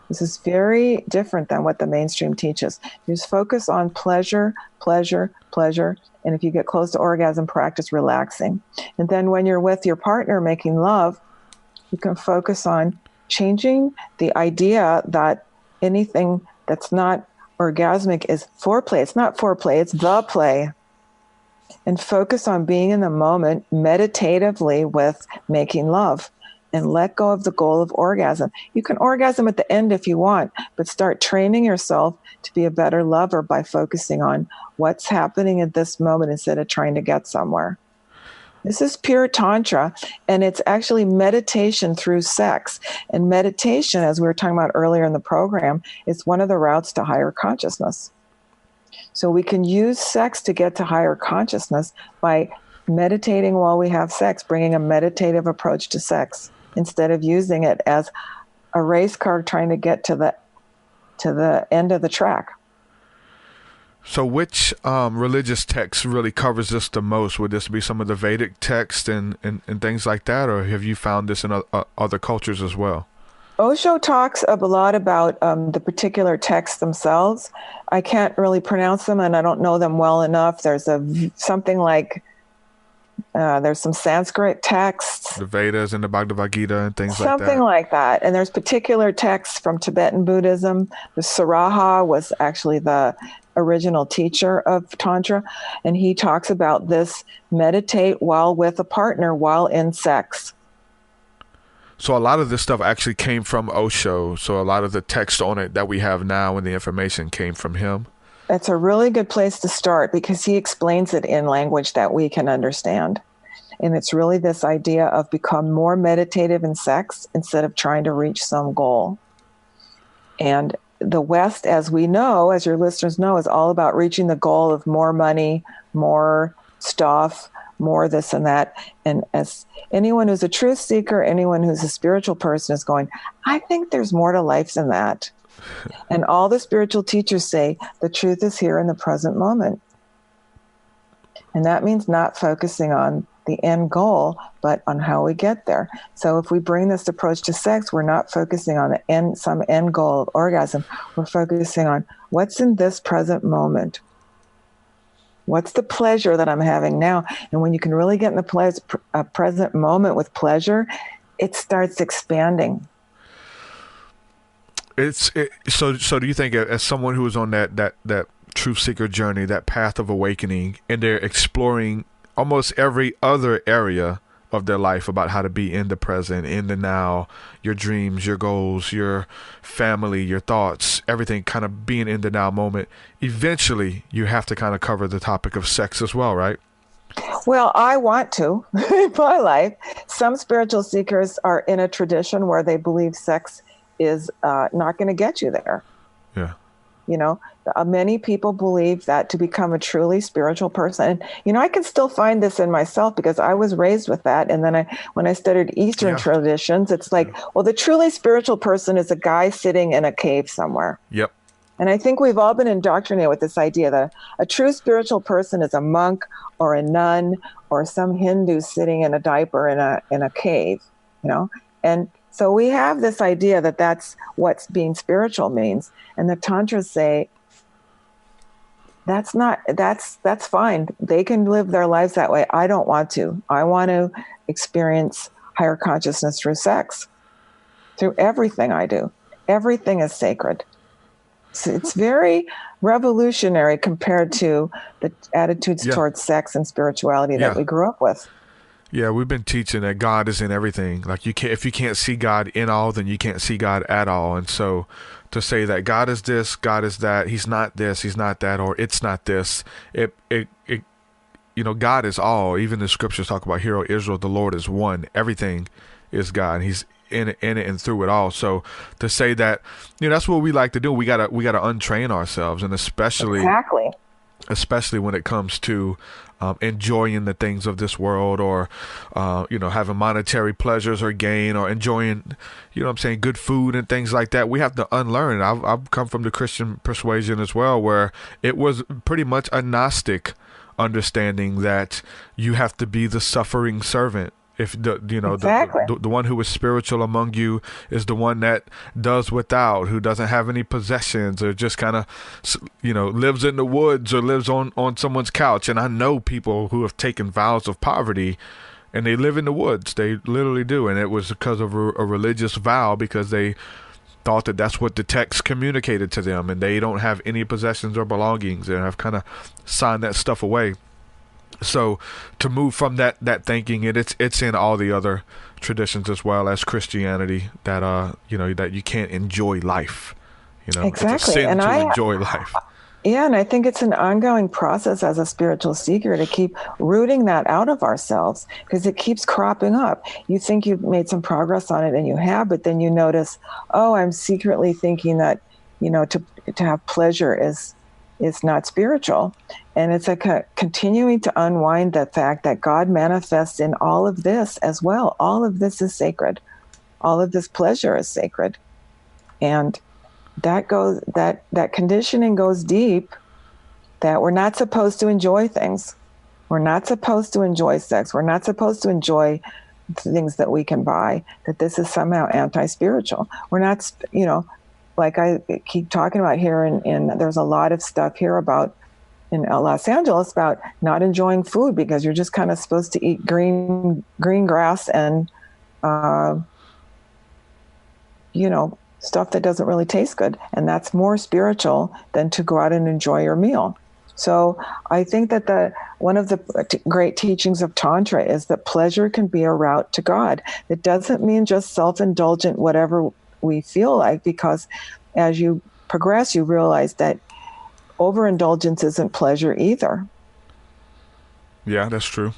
This is very different than what the mainstream teaches. You just focus on pleasure, pleasure, pleasure. And if you get close to orgasm, practice relaxing. And then when you're with your partner making love, you can focus on changing the idea that anything that's not orgasmic is foreplay. It's not foreplay, it's the play. And focus on being in the moment meditatively with making love. And let go of the goal of orgasm. You can orgasm at the end if you want, but start training yourself to be a better lover by focusing on what's happening at this moment instead of trying to get somewhere. This is pure Tantra, and it's actually meditation through sex. And meditation, as we were talking about earlier in the program, is one of the routes to higher consciousness. So we can use sex to get to higher consciousness by meditating while we have sex, bringing a meditative approach to sex, instead of using it as a race car trying to get to the end of the track. So which religious text really covers this the most? Would this be some of the Vedic text and things like that, or have you found this in other cultures as well? Osho talks a lot about the particular texts themselves. I can't really pronounce them, and I don't know them well enough. There's something like there's some Sanskrit texts, the Vedas and the Bhagavad Gita and things like that. Something like that. And there's particular texts from Tibetan Buddhism. The Saraha was actually the original teacher of Tantra, and he talks about this: meditate while with a partner while in sex. So a lot of this stuff actually came from Osho. So a lot of the text on it that we have now and the information came from him. That's a really good place to start because he explains it in language that we can understand. And it's really this idea of become more meditative in sex instead of trying to reach some goal. And the West, as we know, as your listeners know, is all about reaching the goal of more money, more stuff, more this and that. And as anyone who's a truth seeker, anyone who's a spiritual person is going, I think there's more to life than that. And all the spiritual teachers say the truth is here in the present moment. And that means not focusing on the end goal, but on how we get there. So if we bring this approach to sex, we're not focusing on some end goal of orgasm. We're focusing on what's in this present moment. What's the pleasure that I'm having now? And when you can really get in the present moment with pleasure, it starts expanding. So do you think, as someone who is on that truth seeker journey, that path of awakening, and they're exploring almost every other area of their life about how to be in the present, in the now, your dreams, your goals, your family, your thoughts, everything kind of being in the now moment, eventually you have to kind of cover the topic of sex as well, right? Well, I want to in my life. Some spiritual seekers are in a tradition where they believe sex is not going to get you there. Yeah. You know, many people believe that to become a truly spiritual person, and, you know, I can still find this in myself because I was raised with that. And then when I studied Eastern traditions, it's like, well, the truly spiritual person is a guy sitting in a cave somewhere. Yep. And I think we've all been indoctrinated with this idea that a true spiritual person is a monk or a nun or some Hindu sitting in a diaper in a cave, you know, and so we have this idea that that's what being spiritual means. And the Tantras say, that's fine. They can live their lives that way. I don't want to. I want to experience higher consciousness through sex, through everything I do. Everything is sacred. So it's very revolutionary compared to the attitudes towards sex and spirituality that we grew up with. Yeah, we've been teaching that God is in everything. Like, if you can't see God in all, then you can't see God at all. And so to say that God is this, God is that, he's not this, he's not that, or it's not this, God is all. Even the scriptures talk about, Hear, O Israel, the Lord is one. Everything is God. He's in it and through it all. So to say that, that's what we like to do. We gotta untrain ourselves, and especially when it comes to enjoying the things of this world, or having monetary pleasures or gain, or enjoying good food and things like that. We have to unlearn. I've come from the Christian persuasion as well, where it was pretty much a Gnostic understanding that you have to be the suffering servant. If the one who is spiritual among you is the one that does without, who doesn't have any possessions, or just kind of lives in the woods or lives on someone's couch. And I know people who have taken vows of poverty, and they live in the woods. They literally do, and it was because of a religious vow, because they thought that that's what the text communicated to them, and they don't have any possessions or belongings, and have kind of signed that stuff away. So to move from that thinking, it's in all the other traditions as well as Christianity, that that you can't enjoy life. Exactly. It's a sin to enjoy life. Yeah, and I think it's an ongoing process as a spiritual seeker to keep rooting that out of ourselves, because it keeps cropping up. You think you've made some progress on it, and you have, but then you notice, oh, I'm secretly thinking that to have pleasure is not spiritual. And it's continuing to unwind the fact that God manifests in all of this as well. All of this is sacred. All of this pleasure is sacred. And that conditioning goes deep, that we're not supposed to enjoy things. We're not supposed to enjoy sex. We're not supposed to enjoy things that we can buy, that this is somehow anti-spiritual. We're not, like I keep talking about here, and there's a lot of stuff here in Los Angeles about not enjoying food because you're just kind of supposed to eat green grass and stuff that doesn't really taste good, and that's more spiritual than to go out and enjoy your meal. So I think that one of the great teachings of Tantra is that pleasure can be a route to God. It doesn't mean just self-indulgent whatever we feel like, because as you progress, you realize that overindulgence isn't pleasure either. Yeah, that's true.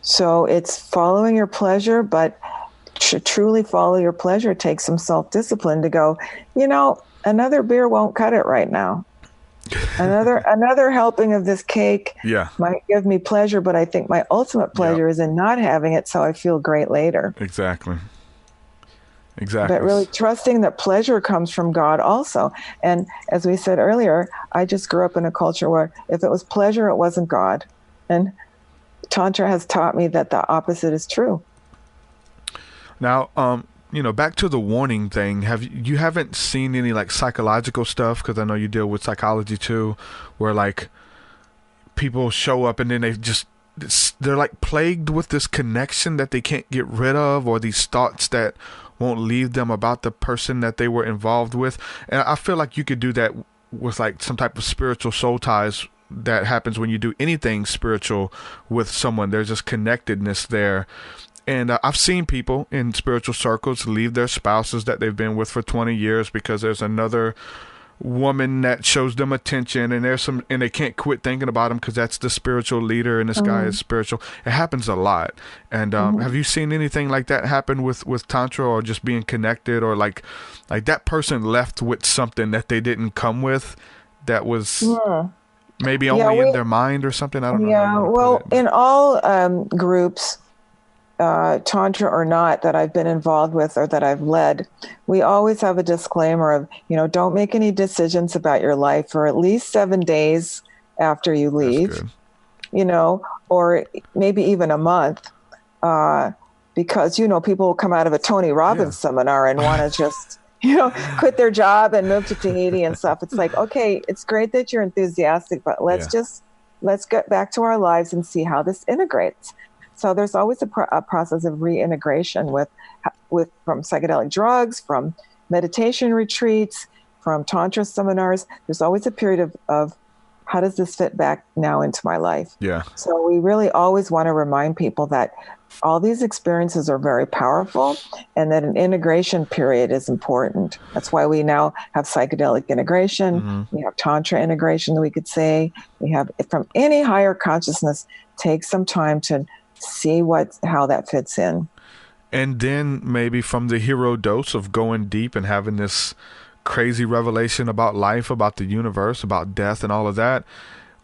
So it's following your pleasure, but to truly follow your pleasure takes some self-discipline to go, another beer won't cut it right now. Another helping of this cake Yeah. might give me pleasure, but I think my ultimate pleasure is in not having it, so I feel great later. Exactly. But really trusting that pleasure comes from God also. And as we said earlier, I just grew up in a culture where if it was pleasure, it wasn't God. And Tantra has taught me that the opposite is true. Now, back to the warning thing. You haven't seen any like psychological stuff? Because I know you deal with psychology too, where like people show up and then they're like plagued with this connection that they can't get rid of, or these thoughts that won't leave them about the person that they were involved with. And I feel like you could do that with like some type of spiritual soul ties that happens when you do anything spiritual with someone. There's this connectedness there. And I've seen people in spiritual circles leave their spouses that they've been with for 20 years because there's another woman that shows them attention, and and they can't quit thinking about him because that's the spiritual leader and this guy is spiritual. It happens a lot. And have you seen anything like that happen with Tantra, or just being connected, or like that person left with something that they didn't come with that was maybe only in their mind or something? I don't know. Yeah, well, in all groups, Tantra or not, that I've been involved with or that I've led, we always have a disclaimer of, don't make any decisions about your life for at least 7 days after you leave, or maybe even a month, because, people will come out of a Tony Robbins seminar and want to just, quit their job and move to Tahiti and stuff. It's like, okay, it's great that you're enthusiastic, but let's get back to our lives and see how this integrates. So there's always a process of reintegration from psychedelic drugs, from meditation retreats, from Tantra seminars. There's always a period of how does this fit back now into my life? Yeah. So we really always want to remind people that all these experiences are very powerful and that an integration period is important. That's why we now have psychedelic integration. Mm-hmm. We have Tantra integration, we could say. We have from any higher consciousness, take some time to see how that fits in. And then maybe from the hero dose of going deep and having this crazy revelation about life, about the universe, about death and all of that,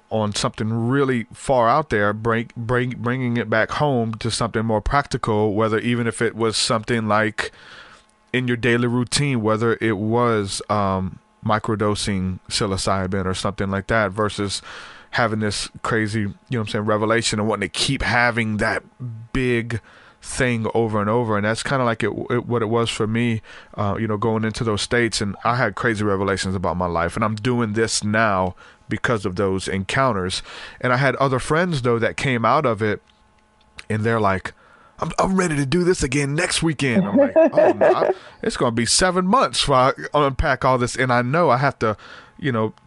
on something really far out there, bringing it back home to something more practical, whether even if it was something like in your daily routine, whether it was microdosing psilocybin or something like that, versus having this crazy, revelation and wanting to keep having that big thing over and over. And that's kind of like what it was for me, going into those states. And I had crazy revelations about my life, and I'm doing this now because of those encounters. And I had other friends though that came out of it, and they're like, I'm ready to do this again next weekend. I'm like, oh no, it's going to be 7 months for I unpack all this. And I know I have to,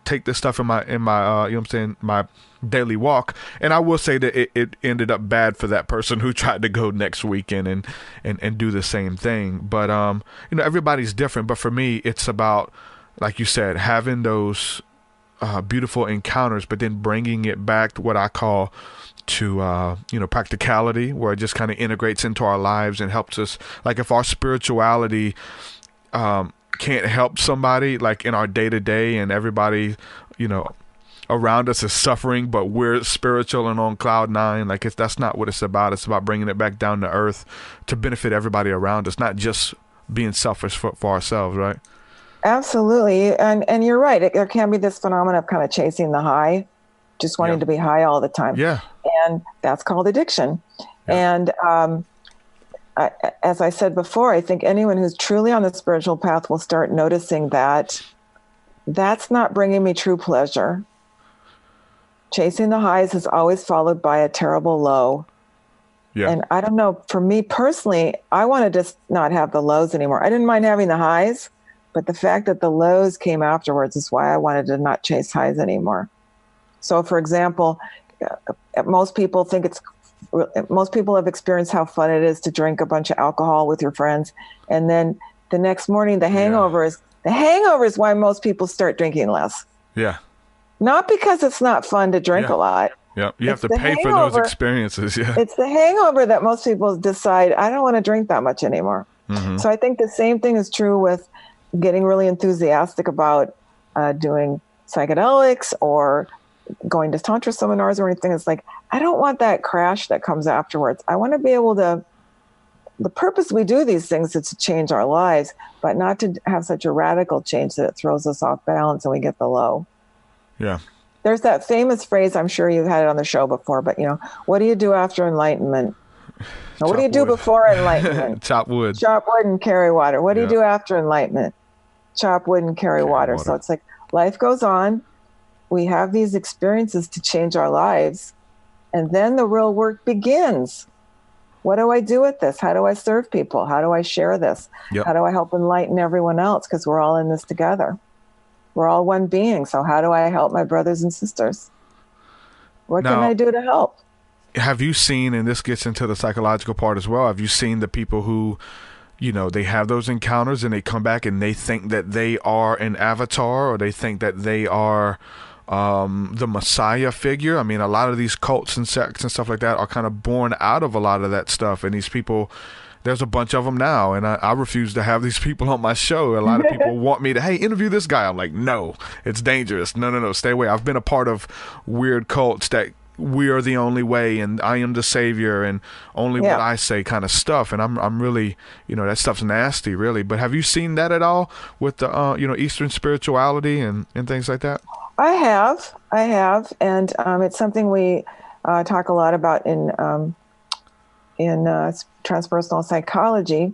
take this stuff in my my daily walk. And I will say that it ended up bad for that person who tried to go next weekend and do the same thing. But, everybody's different. But for me, it's about, like you said, having those beautiful encounters, but then bringing it back to what I call to practicality, where it just kind of integrates into our lives and helps us. Like if our spirituality can't help somebody like in our day-to-day, and everybody around us is suffering, but we're spiritual and on cloud nine, like that's not what it's about. It's about bringing it back down to earth to benefit everybody around us, not just being selfish for ourselves, right? Absolutely. And you're right, there can be this phenomenon of kind of chasing the high, just wanting to be high all the time. Yeah. And that's called addiction. Yeah. And as I said before, I think anyone who's truly on the spiritual path will start noticing that that's not bringing me true pleasure. Chasing the highs is always followed by a terrible low. Yeah. And I don't know, for me personally, I want to just not have the lows anymore. I didn't mind having the highs, but the fact that the lows came afterwards is why I wanted to not chase highs anymore. So, for example, most people have experienced how fun it is to drink a bunch of alcohol with your friends, and then the next morning the hangover is why most people start drinking less. Yeah. Not because it's not fun to drink a lot. Yeah, you have to pay for those experiences. Yeah, it's the hangover that most people decide, I don't want to drink that much anymore. Mm-hmm. So I think the same thing is true with getting really enthusiastic about doing psychedelics or going to Tantra seminars or anything. It's like, I don't want that crash that comes afterwards. I want to be able to, the purpose we do these things is to change our lives, but not to have such a radical change that it throws us off balance and we get the low. Yeah. There's that famous phrase, I'm sure you've had it on the show before, but what do you do after enlightenment? Now, what do you do before enlightenment? Chop wood. Chop wood and carry water. What do you do after enlightenment? Chop wood and carry water. So it's like life goes on. We have these experiences to change our lives. And then the real work begins. What do I do with this? How do I serve people? How do I share this? Yep. How do I help enlighten everyone else? Because we're all in this together. We're all one being. So how do I help my brothers and sisters? What can I do to help? Have you seen, and this gets into the psychological part as well, have you seen the people who, they have those encounters and they come back and they think that they are an avatar, or they think that they are the Messiah figure? I mean, a lot of these cults and sects and stuff like that are kind of born out of a lot of that stuff. And these people, there's a bunch of them now, and I refuse to have these people on my show. A lot of people want me to, hey, interview this guy. I'm like, no, it's dangerous. No, stay away. I've been a part of weird cults that we are the only way and I am the savior and only what I say kind of stuff. And I'm really, that stuff's nasty, really. But have you seen that at all with the, Eastern spirituality and things like that? I have. And it's something we talk a lot about in transpersonal psychology.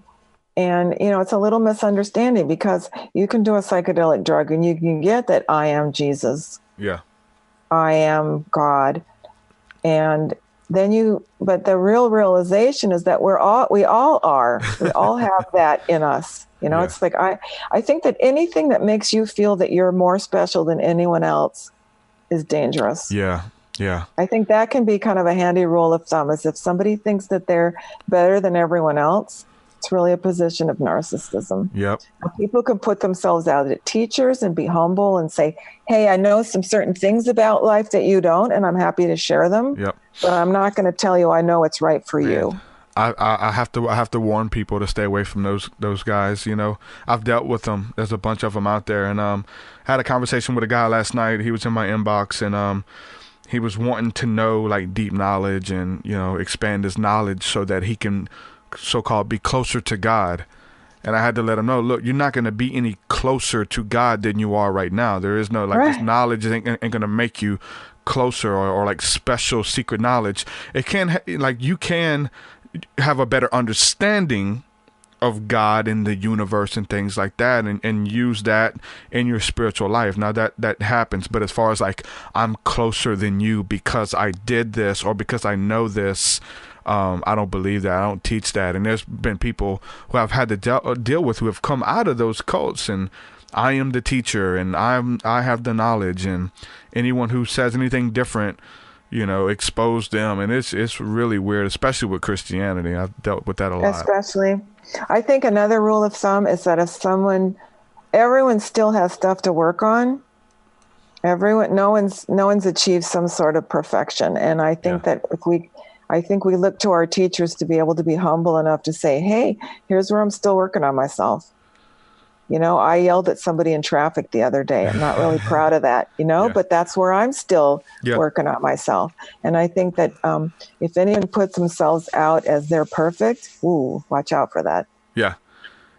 And, it's a little misunderstanding because you can do a psychedelic drug and you can get that I am Jesus. Yeah. I am God. And then but the real realization is that we all are. We all have that in us. It's like, I think that anything that makes you feel that you're more special than anyone else is dangerous. Yeah. Yeah. I think that can be kind of a handy rule of thumb, is if somebody thinks that they're better than everyone else, it's really a position of narcissism. Yep. People can put themselves out at teachers and be humble and say, hey, I know some certain things about life that you don't, and I'm happy to share them. Yep. But I'm not going to tell you I know what's right for you. I have to warn people to stay away from those guys. I've dealt with them. There's a bunch of them out there, and had a conversation with a guy last night. He was in my inbox, and he was wanting to know like deep knowledge and expand his knowledge so that he can so-called be closer to God. And I had to let him know, look, you're not going to be any closer to God than you are right now. There is no this knowledge ain't going to make you closer or like special secret knowledge. It can you can have a better understanding of God and the universe and things like that, and use that in your spiritual life. Now that happens, but as far as like I'm closer than you because I did this or because I know this, I don't believe that. I don't teach that. And there's been people who I've had to deal with who have come out of those cults, and I am the teacher and I have the knowledge, and anyone who says anything different, expose them. And it's really weird, especially with Christianity. I've dealt with that a lot. Especially. I think another rule of thumb is that if everyone still has stuff to work on. No one's achieved some sort of perfection. And I think that I think we look to our teachers to be able to be humble enough to say, hey, here's where I'm still working on myself. I yelled at somebody in traffic the other day. I'm not really proud of that, but that's where I'm still working on myself. And I think that if anyone puts themselves out as they're perfect, watch out for that. Yeah.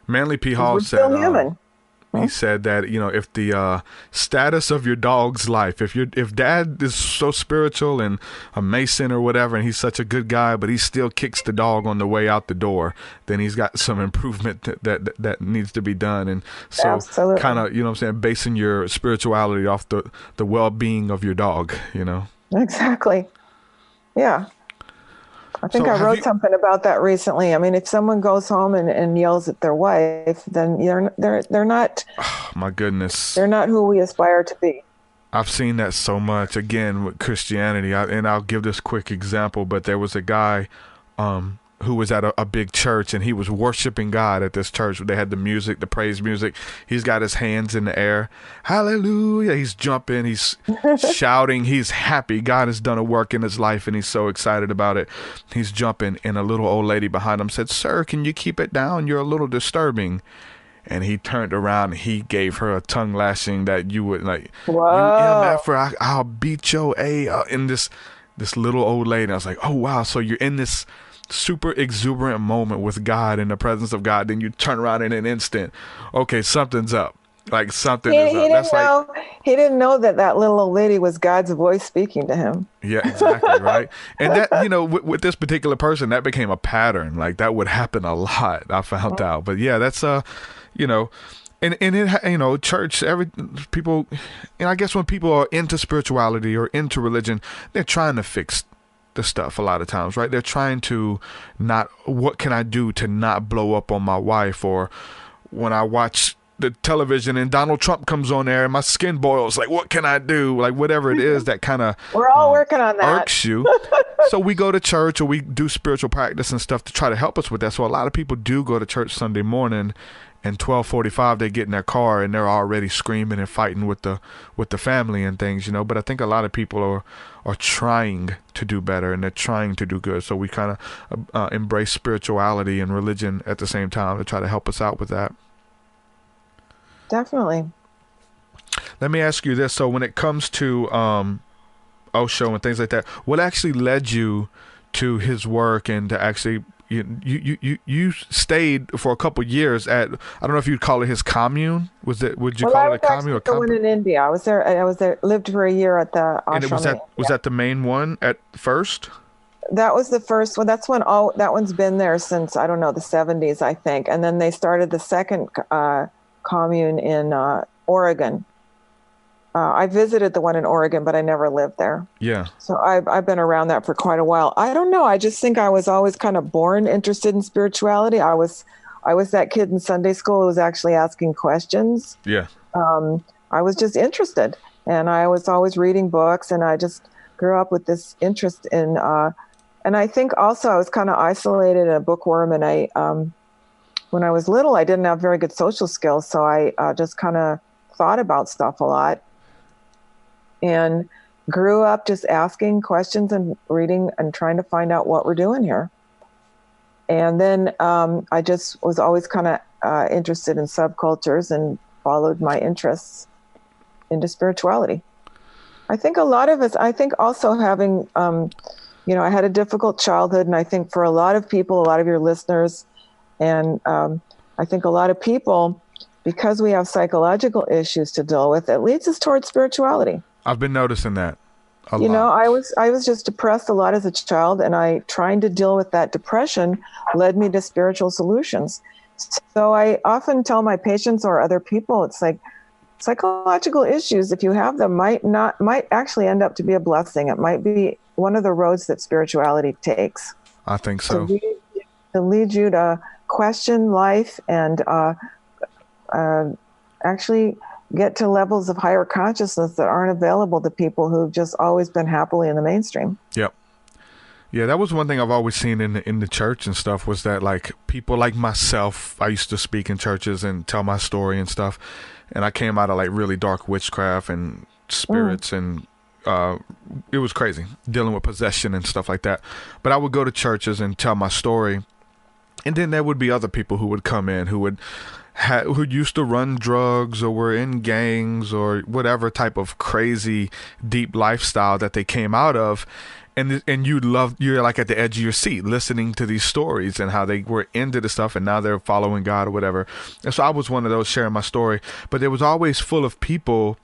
Manly P. Hall we're said, still human. He said that, if the status of your dog's life, if dad is so spiritual and a Mason or whatever, and he's such a good guy, but he still kicks the dog on the way out the door, then he's got some improvement that needs to be done. And so kind of, basing your spirituality off the well-being of your dog, Exactly. Yeah. I think I wrote something about that recently. I mean, if someone goes home and yells at their wife, then they're not. Oh, my goodness. They're not who we aspire to be. I've seen that so much, again, with Christianity. And I'll give this quick example, but there was a guy who was at a big church, and he was worshiping God at this church. They had the music, the praise music. He's got his hands in the air. Hallelujah. He's jumping. He's shouting. He's happy. God has done a work in his life, and he's so excited about it. He's jumping, and a little old lady behind him said, "Sir, can you keep it down? You're a little disturbing." and he turned around and he gave her a tongue lashing that you would like, Whoa. you MFer, I'll beat your in this little old lady. I was like, oh wow, so you're in this super exuberant moment with God, in the presence of God, then you turn around in an instant, okay, something's up. Like something is up. He didn't know that little old lady was God's voice speaking to him. Yeah, exactly, right. And that, with this particular person, that became a pattern. Like that would happen a lot, I found out. But yeah, that's and it, church, people, and I guess when people are into spirituality or into religion, they're trying to fix the stuff a lot of times, right? They're trying to what can I do to not blow up on my wife? Or when I watch the television and Donald Trump comes on there and my skin boils, like, what can I do? Like whatever it is that kind of we're all working on that, irks you. So we go to church or we do spiritual practice and stuff to try to help us with that. So a lot of people do go to church Sunday morning, and 12:45 they get in their car and they're already screaming and fighting with the family and things, but I think a lot of people are trying to do better and they're trying to do good. So we kind of embrace spirituality and religion at the same time to try to help us out with that. Definitely. Let me ask you this. So when it comes to Osho and things like that, what actually led you to his work and to actually you stayed for a couple years at, I don't know if you'd call it his commune. Would you call it a commune or commune? In India. I was there, lived for a year at the ashram. And was that the main one at first? That was the first one. That's when that one's been there since, I don't know, the 70s, I think. And then they started the second commune in Oregon. I visited the one in Oregon, but I never lived there. Yeah. So I've been around that for quite a while. I don't know. I just think I was always kind of born interested in spirituality. I was that kid in Sunday school who was actually asking questions. Yeah. I was just interested, and I was always reading books, and I just grew up with this interest in. And I think also I was kind of isolated and a bookworm, and when I was little, I didn't have very good social skills, so I just kind of thought about stuff a lot. And grew up just asking questions and reading and trying to find out what we're doing here. And then I just was always kind of interested in subcultures and followed my interests into spirituality. I think a lot of us, also having, I had a difficult childhood, and I think for a lot of people, a lot of your listeners, and I think a lot of people, because we have psychological issues to deal with, it leads us towards spirituality. I've been noticing that a lot. I was just depressed a lot as a child, and trying to deal with that depression led me to spiritual solutions. So I often tell my patients or other people, it's like psychological issues, if you have them, might actually end up to be a blessing. It might be one of the roads that spirituality takes. I think so. To lead you to question life and actually get to levels of higher consciousness that aren't available to people who've just always been happily in the mainstream. Yep. Yeah, that was one thing I've always seen in the church and stuff, was that like people like myself, I used to speak in churches and tell my story and stuff, and I came out of like really dark witchcraft and spirits and it was crazy dealing with possession and stuff like that. But I would go to churches and tell my story, and then there would be other people who would come in who used to run drugs or were in gangs or whatever type of crazy deep lifestyle that they came out of, and you're like at the edge of your seat listening to these stories and how they were into the stuff and now they're following God or whatever. And so I was one of those sharing my story, but it was always full of people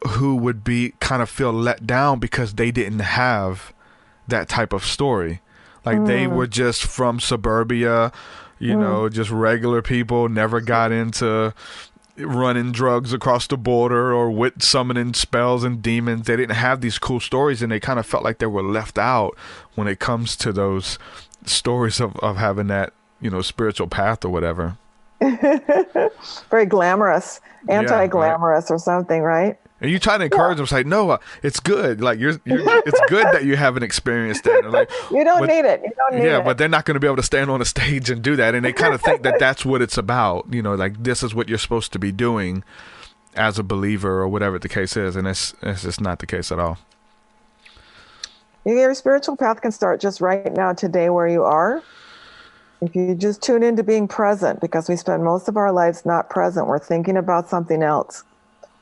who would be kind of feel let down because they didn't have that type of story. Like they were just from suburbia, just regular people, never got into running drugs across the border or summoning spells and demons. They didn't have these cool stories, and they kind of felt like they were left out when it comes to those stories of having that, spiritual path or whatever. Very glamorous, anti-glamorous, right? Or something, right? And you try to encourage them, say, no, it's good. Like it's good that you haven't experienced that. Like, you don't need it. Yeah, but they're not going to be able to stand on a stage and do that. And they kind of think that that's what it's about. Like this is what you're supposed to be doing as a believer or whatever the case is. And it's just not the case at all. Your spiritual path can start just right now, today, where you are. If you just tune into being present, because we spend most of our lives not present, we're thinking about something else.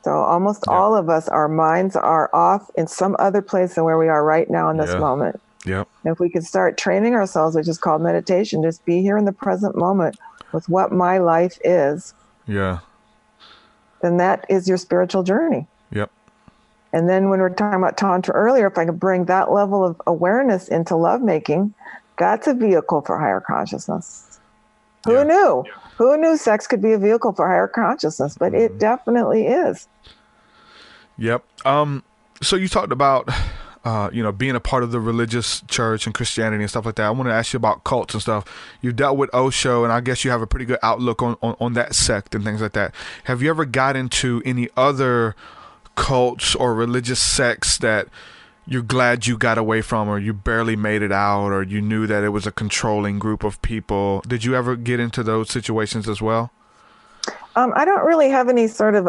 So almost all of us, our minds are off in some other place than where we are right now in this moment. Yep. And if we could start training ourselves, which is called meditation, just be here in the present moment with what my life is. Yeah. Then that is your spiritual journey. Yep. And then when we were talking about Tantra earlier, if I could bring that level of awareness into lovemaking, that's a vehicle for higher consciousness. Who knew? Yeah. Who knew sex could be a vehicle for higher consciousness? But it definitely is. Yep. So you talked about, being a part of the religious church and Christianity and stuff like that. I want to ask you about cults and stuff. You dealt with Osho, and I guess you have a pretty good outlook on that sect and things like that. Have you ever got into any other cults or religious sects that you're glad you got away from, or you barely made it out, or you knew that it was a controlling group of people? Did you ever get into those situations as well? I don't really have any sort of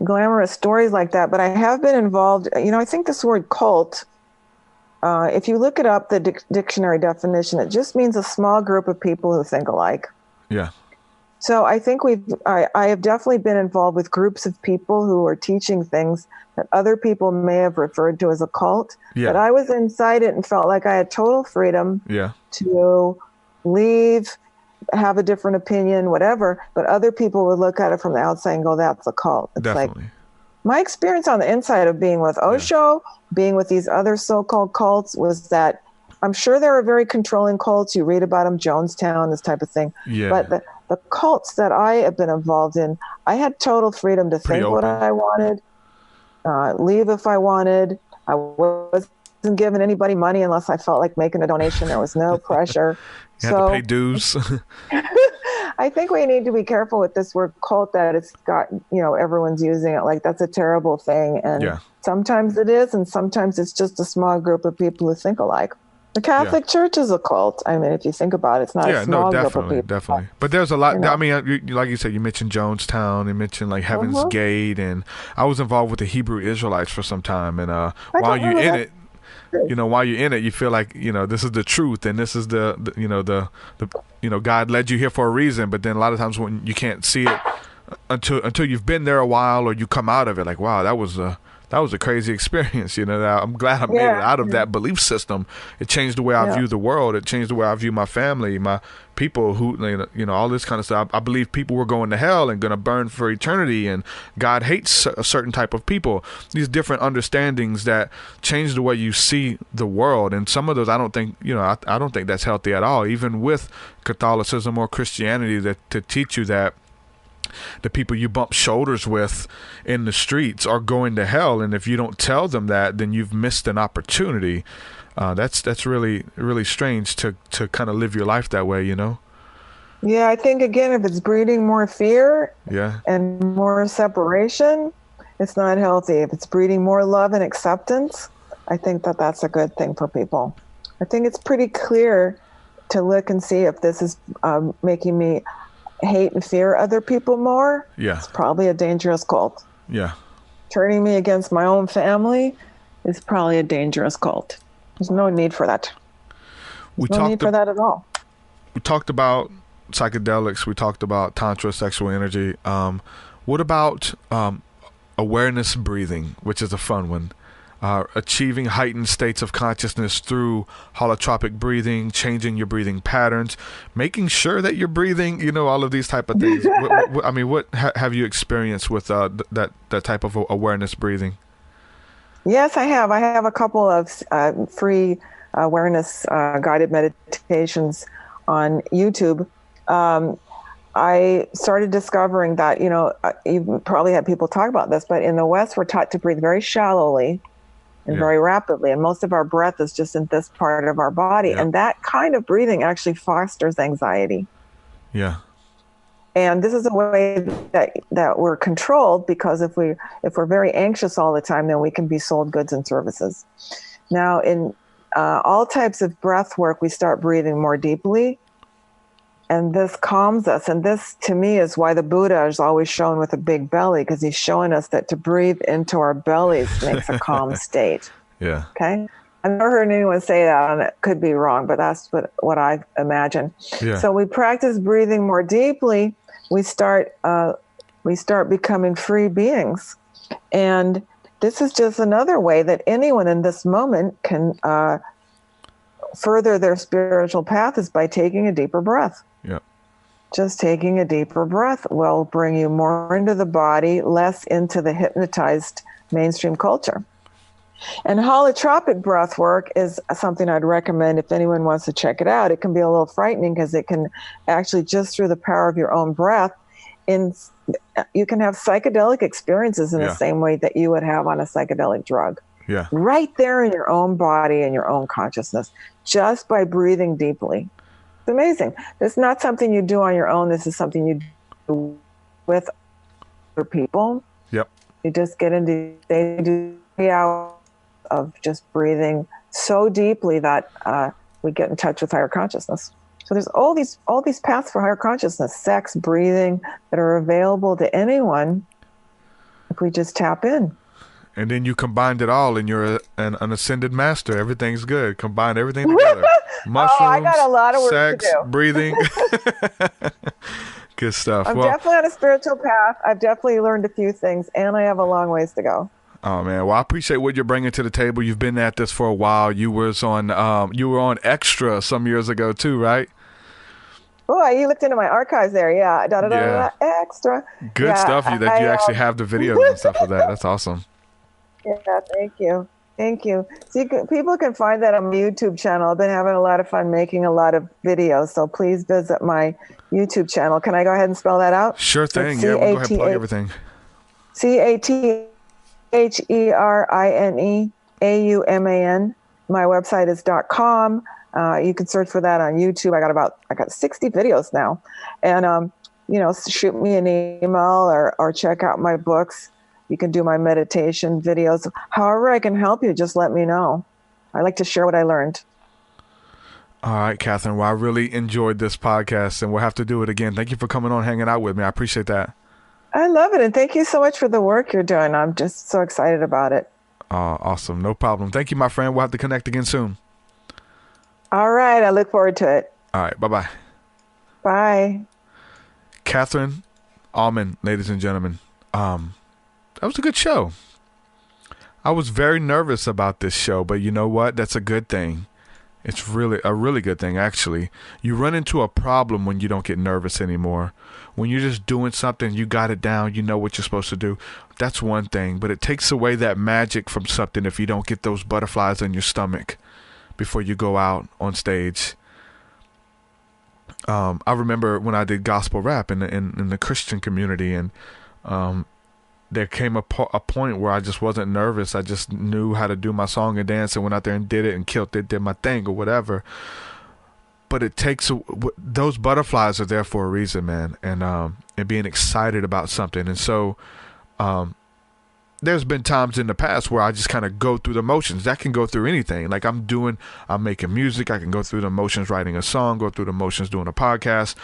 glamorous stories like that, but I have been involved. I think this word cult, if you look it up, the dictionary definition, it just means a small group of people who think alike. Yeah. So I think I have definitely been involved with groups of people who are teaching things that other people may have referred to as a cult. Yeah. But I was inside it and felt like I had total freedom to leave, have a different opinion, whatever. But other people would look at it from the outside and go, that's a cult. It's Definitely. like my experience on the inside of being with Osho, being with these other so-called cults, was that I'm sure there are very controlling cults. You read about them, Jonestown, this type of thing. Yeah. But the cults that I have been involved in, I had total freedom to think what I wanted, leave if I wanted. I wasn't giving anybody money unless I felt like making a donation. There was no pressure. You had to pay dues. I think we need to be careful with this word cult, that it's got, everyone's using it like that's a terrible thing. And sometimes it is, and sometimes it's just a small group of people who think alike. The Catholic Church is a cult. I mean, if you think about it, it's not a small group of people. Definitely. But there's a lot. I mean, like you said, you mentioned Jonestown, you mentioned like Heaven's Gate, and I was involved with the Hebrew Israelites for some time. And while you're in it, you feel like, this is the truth, and this is the God led you here for a reason. But then a lot of times when you can't see it until you've been there a while, or you come out of it, like, wow, that was a crazy experience. I'm glad I made it out of that belief system. It changed the way I view the world. It changed the way I view my family, my people, who, all this kind of stuff. I believe people were going to hell and going to burn for eternity, and God hates a certain type of people. These different understandings that change the way you see the world. And some of those, I don't think, I don't think that's healthy at all, even with Catholicism or Christianity, that to teach you that the people you bump shoulders with in the streets are going to hell, and if you don't tell them that, then you've missed an opportunity. That's really, really strange to kind of live your life that way, Yeah, I think, again, if it's breeding more fear and more separation, it's not healthy. If it's breeding more love and acceptance, I think that that's a good thing for people. I think it's pretty clear to look and see if this is making me hate and fear other people more. It's probably a dangerous cult. Turning me against my own family is probably a dangerous cult. There's no need for that. No need for that at all. We talked about psychedelics. We talked about Tantra, sexual energy. What about awareness breathing, which is a fun one? Achieving heightened states of consciousness through holotropic breathing, changing your breathing patterns, making sure that you're breathing, all of these type of things. What have you experienced with that type of awareness breathing? Yes, I have. I have a couple of free awareness guided meditations on YouTube. I started discovering that, you've probably had people talk about this, but in the West, we're taught to breathe very shallowly and very rapidly. And most of our breath is just in this part of our body. And that kind of breathing actually fosters anxiety. And this is a way that we're controlled, because if we're very anxious all the time, then we can be sold goods and services. Now, in all types of breath work, we start breathing more deeply. And this calms us. And this, to me, is why the Buddha is always shown with a big belly, because he's showing us that to breathe into our bellies makes a calm state. Okay? I've never heard anyone say that, and it could be wrong, but that's what I imagine. Yeah. So we practice breathing more deeply. We start becoming free beings, and this is just another way that anyone in this moment can further their spiritual path is by taking a deeper breath. Yeah. Just taking a deeper breath will bring you more into the body, less into the hypnotized mainstream culture. And holotropic breath work is something I'd recommend if anyone wants to check it out. It can be a little frightening because it can actually, just through the power of your own breath, you can have psychedelic experiences in the same way that you would have on a psychedelic drug. Yeah. Right there in your own body and your own consciousness, just by breathing deeply. It's amazing. It's not something you do on your own. This is something you do with other people. Yep. You just get into 3 hours of just breathing so deeply that we get in touch with higher consciousness. So there's all these paths for higher consciousness, sex, breathing, that are available to anyone if we just tap in. And then you combined it all, and you're an ascended master. Everything's good. Combine everything together. Mushrooms, I got a lot of work sex, to do. breathing. Good stuff. I'm definitely on a spiritual path. I've definitely learned a few things, and I have a long ways to go. Oh man, well I appreciate what you're bringing to the table. You've been at this for a while. You were on Extra some years ago too, right? Oh, you looked into my archives there. Yeah, Extra. Good stuff. You actually have the videos and stuff of that. That's awesome. Yeah, thank you. So people can find that on my YouTube channel. I've been having a lot of fun making a lot of videos. So please visit my YouTube channel. Can I go ahead and spell that out? Sure thing. Yeah, we'll go ahead and plug everything. CATHERINEAUMAN. My website is .com. You can search for that on YouTube. I got 60 videos now, and shoot me an email or check out my books. You can do my meditation videos. However I can help you, just let me know. I like to share what I learned. All right, Catherine. Well, I really enjoyed this podcast, and we'll have to do it again. Thank you for coming on, hanging out with me. I appreciate that. I love it, and thank you so much for the work you're doing. I'm just so excited about it. Awesome. No problem. Thank you, my friend. We'll have to connect again soon. All right. I look forward to it. All right. Bye-bye. Bye. Catherine Auman, ladies and gentlemen. That was a good show. I was very nervous about this show, but you know what? That's a good thing. It's really a really good thing, actually. You run into a problem when you don't get nervous anymore. When you're just doing something, you got it down, you know what you're supposed to do. That's one thing, but it takes away that magic from something if you don't get those butterflies in your stomach before you go out on stage. I remember when I did gospel rap in the Christian community, and there came a point where I just wasn't nervous. I just knew how to do my song and dance and went out there and did it and killed it, did my thing or whatever. But it takes, those butterflies are there for a reason, man. And being excited about something. And so there's been times in the past where I just kind of go through the motions. That can go through anything. Like I'm making music. I can go through the motions, writing a song, go through the motions, doing a podcast.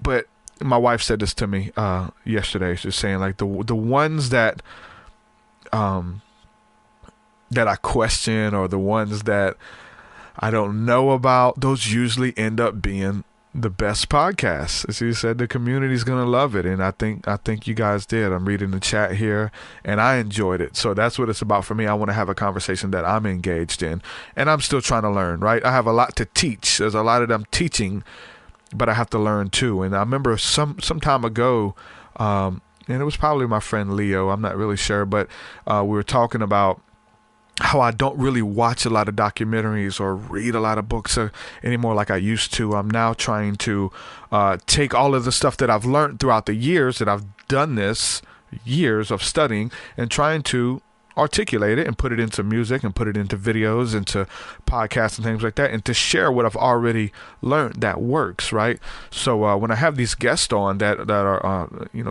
But my wife said this to me yesterday. She's saying like the ones that I question, or the ones that I don't know about, those usually end up being the best podcasts. As you said, the community's gonna love it, and I think you guys did. I'm reading the chat here, and I enjoyed it. So that's what it's about for me. I want to have a conversation that I'm engaged in, and I'm still trying to learn. Right? I have a lot to teach. There's a lot of them teaching, but I have to learn too. And I remember some time ago, and it was probably my friend Leo, I'm not really sure, but we were talking about how I don't really watch a lot of documentaries or read a lot of books anymore like I used to. I'm now trying to take all of the stuff that I've learned throughout the years that I've done this, years of studying, and trying to articulate it and put it into music and put it into videos, into podcasts and things like that, and to share what I've already learned that works, right? So when I have these guests on that are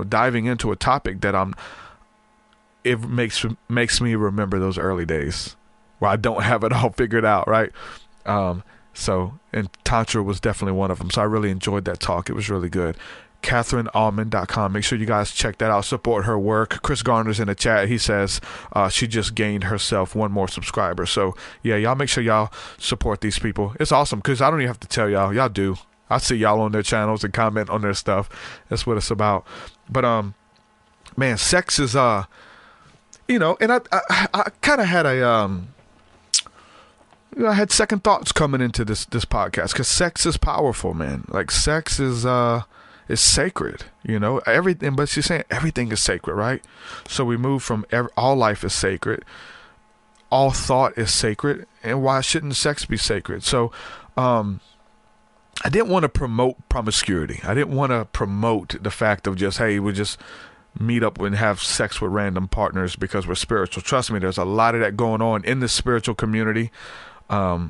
diving into a topic that it makes me remember those early days where I don't have it all figured out, right? And Tantra was definitely one of them. So I really enjoyed that talk. It was really good. CatherineAuman.com. Make sure you guys check that out. Support her work. Chris Garner's in the chat. He says she just gained herself one more subscriber. So yeah, y'all make sure y'all support these people. It's awesome because I don't even have to tell y'all. Y'all do. I see y'all on their channels and comment on their stuff. That's what it's about. But man, sex is you know, and I kind of had a I had second thoughts coming into this podcast because sex is powerful, man. Like sex is sacred, you know, everything. But she's saying everything is sacred, right? So we move from all life is sacred, all thought is sacred, and why shouldn't sex be sacred? So, I didn't want to promote promiscuity. I didn't want to promote the fact of just, hey, we just meet up and have sex with random partners because we're spiritual. Trust me, there's a lot of that going on in the spiritual community. A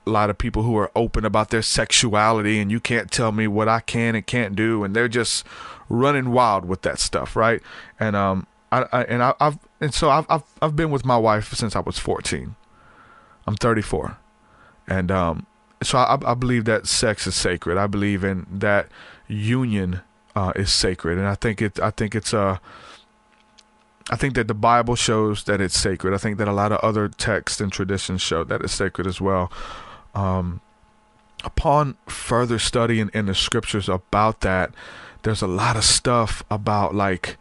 lot of people who are open about their sexuality, and you can't tell me what I can and can't do, and they're just running wild with that stuff, right? And I've been with my wife since I was 14. I'm 34, and so I believe that sex is sacred. I believe in that union is sacred, and I think that the Bible shows that it's sacred. I think that a lot of other texts and traditions show that it's sacred as well. Upon further study in the scriptures about that, there's a lot of stuff about like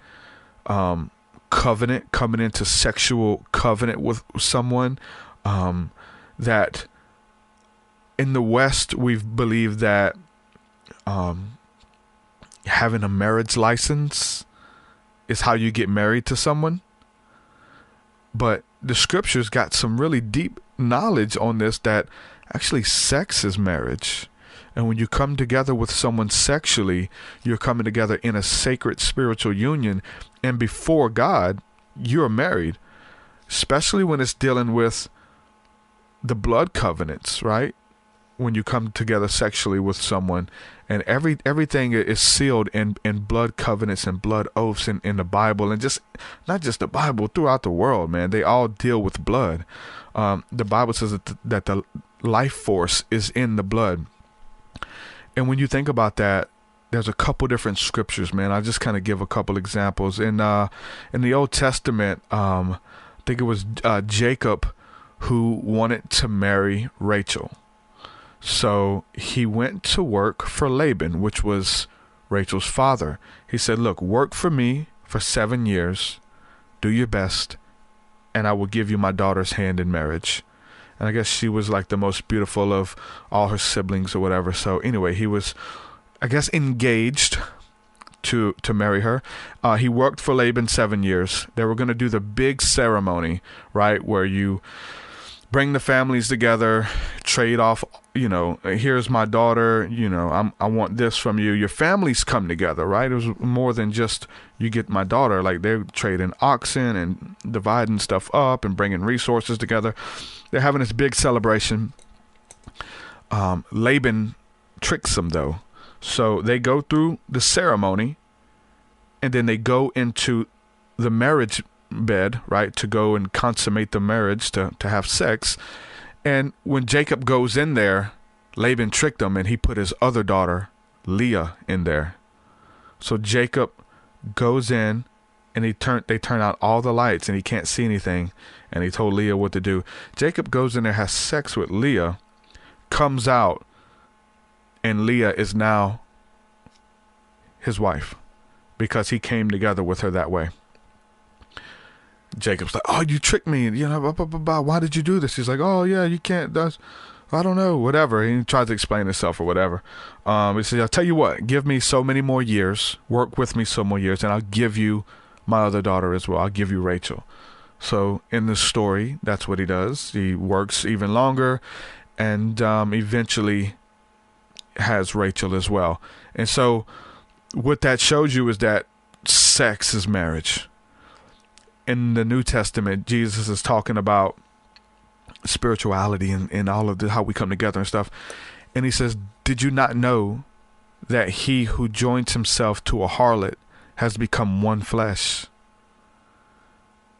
covenant, coming into sexual covenant with someone, that in the West we've believed that having a marriage license is how you get married to someone. But the scriptures got some really deep knowledge on this, that actually sex is marriage. And when you come together with someone sexually, you're coming together in a sacred spiritual union. And before God, you're married, especially when it's dealing with the blood covenants, right? When you come together sexually with someone, and everything is sealed in blood covenants and blood oaths in the Bible, and just not just the Bible, throughout the world, man. They all deal with blood. The Bible says that the life force is in the blood. And when you think about that, there's a couple different scriptures, man. I'll just kind of give a couple examples. In the Old Testament, I think it was Jacob who wanted to marry Rachel. So he went to work for Laban, which was Rachel's father. He said, look, work for me for 7 years, do your best, and I will give you my daughter's hand in marriage. And I guess she was like the most beautiful of all her siblings or whatever. So anyway, he was, I guess, engaged to marry her. He worked for Laban 7 years. They were going to do the big ceremony, right, where you bring the families together, trade off, you know, here's my daughter, you know, I want this from you. Your families come together, right? It was more than just you get my daughter. Like, they're trading oxen and dividing stuff up and bringing resources together. They're having this big celebration. Laban tricks them, though. So they go through the ceremony, and then they go into the marriage bed, right, to go and consummate the marriage, to have sex. And when Jacob goes in there, Laban tricked him, and he put his other daughter, Leah, in there. So Jacob goes in, and they turn out all the lights, and he can't see anything, and he told Leah what to do. Jacob goes in there, has sex with Leah, comes out, and Leah is now his wife because he came together with her that way. Jacob's like, oh, you tricked me, you know, blah, blah, blah, blah. Why did you do this? He's like, oh yeah, you can't, I don't know, whatever. He tries to explain himself or whatever. He says, I'll tell you what, give me so many more years, work with me so more years, and I'll give you my other daughter as well. I'll give you Rachel. So in the story, that's what he does. He works even longer, and eventually has Rachel as well. And so what that shows you is that sex is marriage. In the New Testament, Jesus is talking about spirituality and all of how we come together and stuff. And he says, did you not know that he who joins himself to a harlot has become one flesh?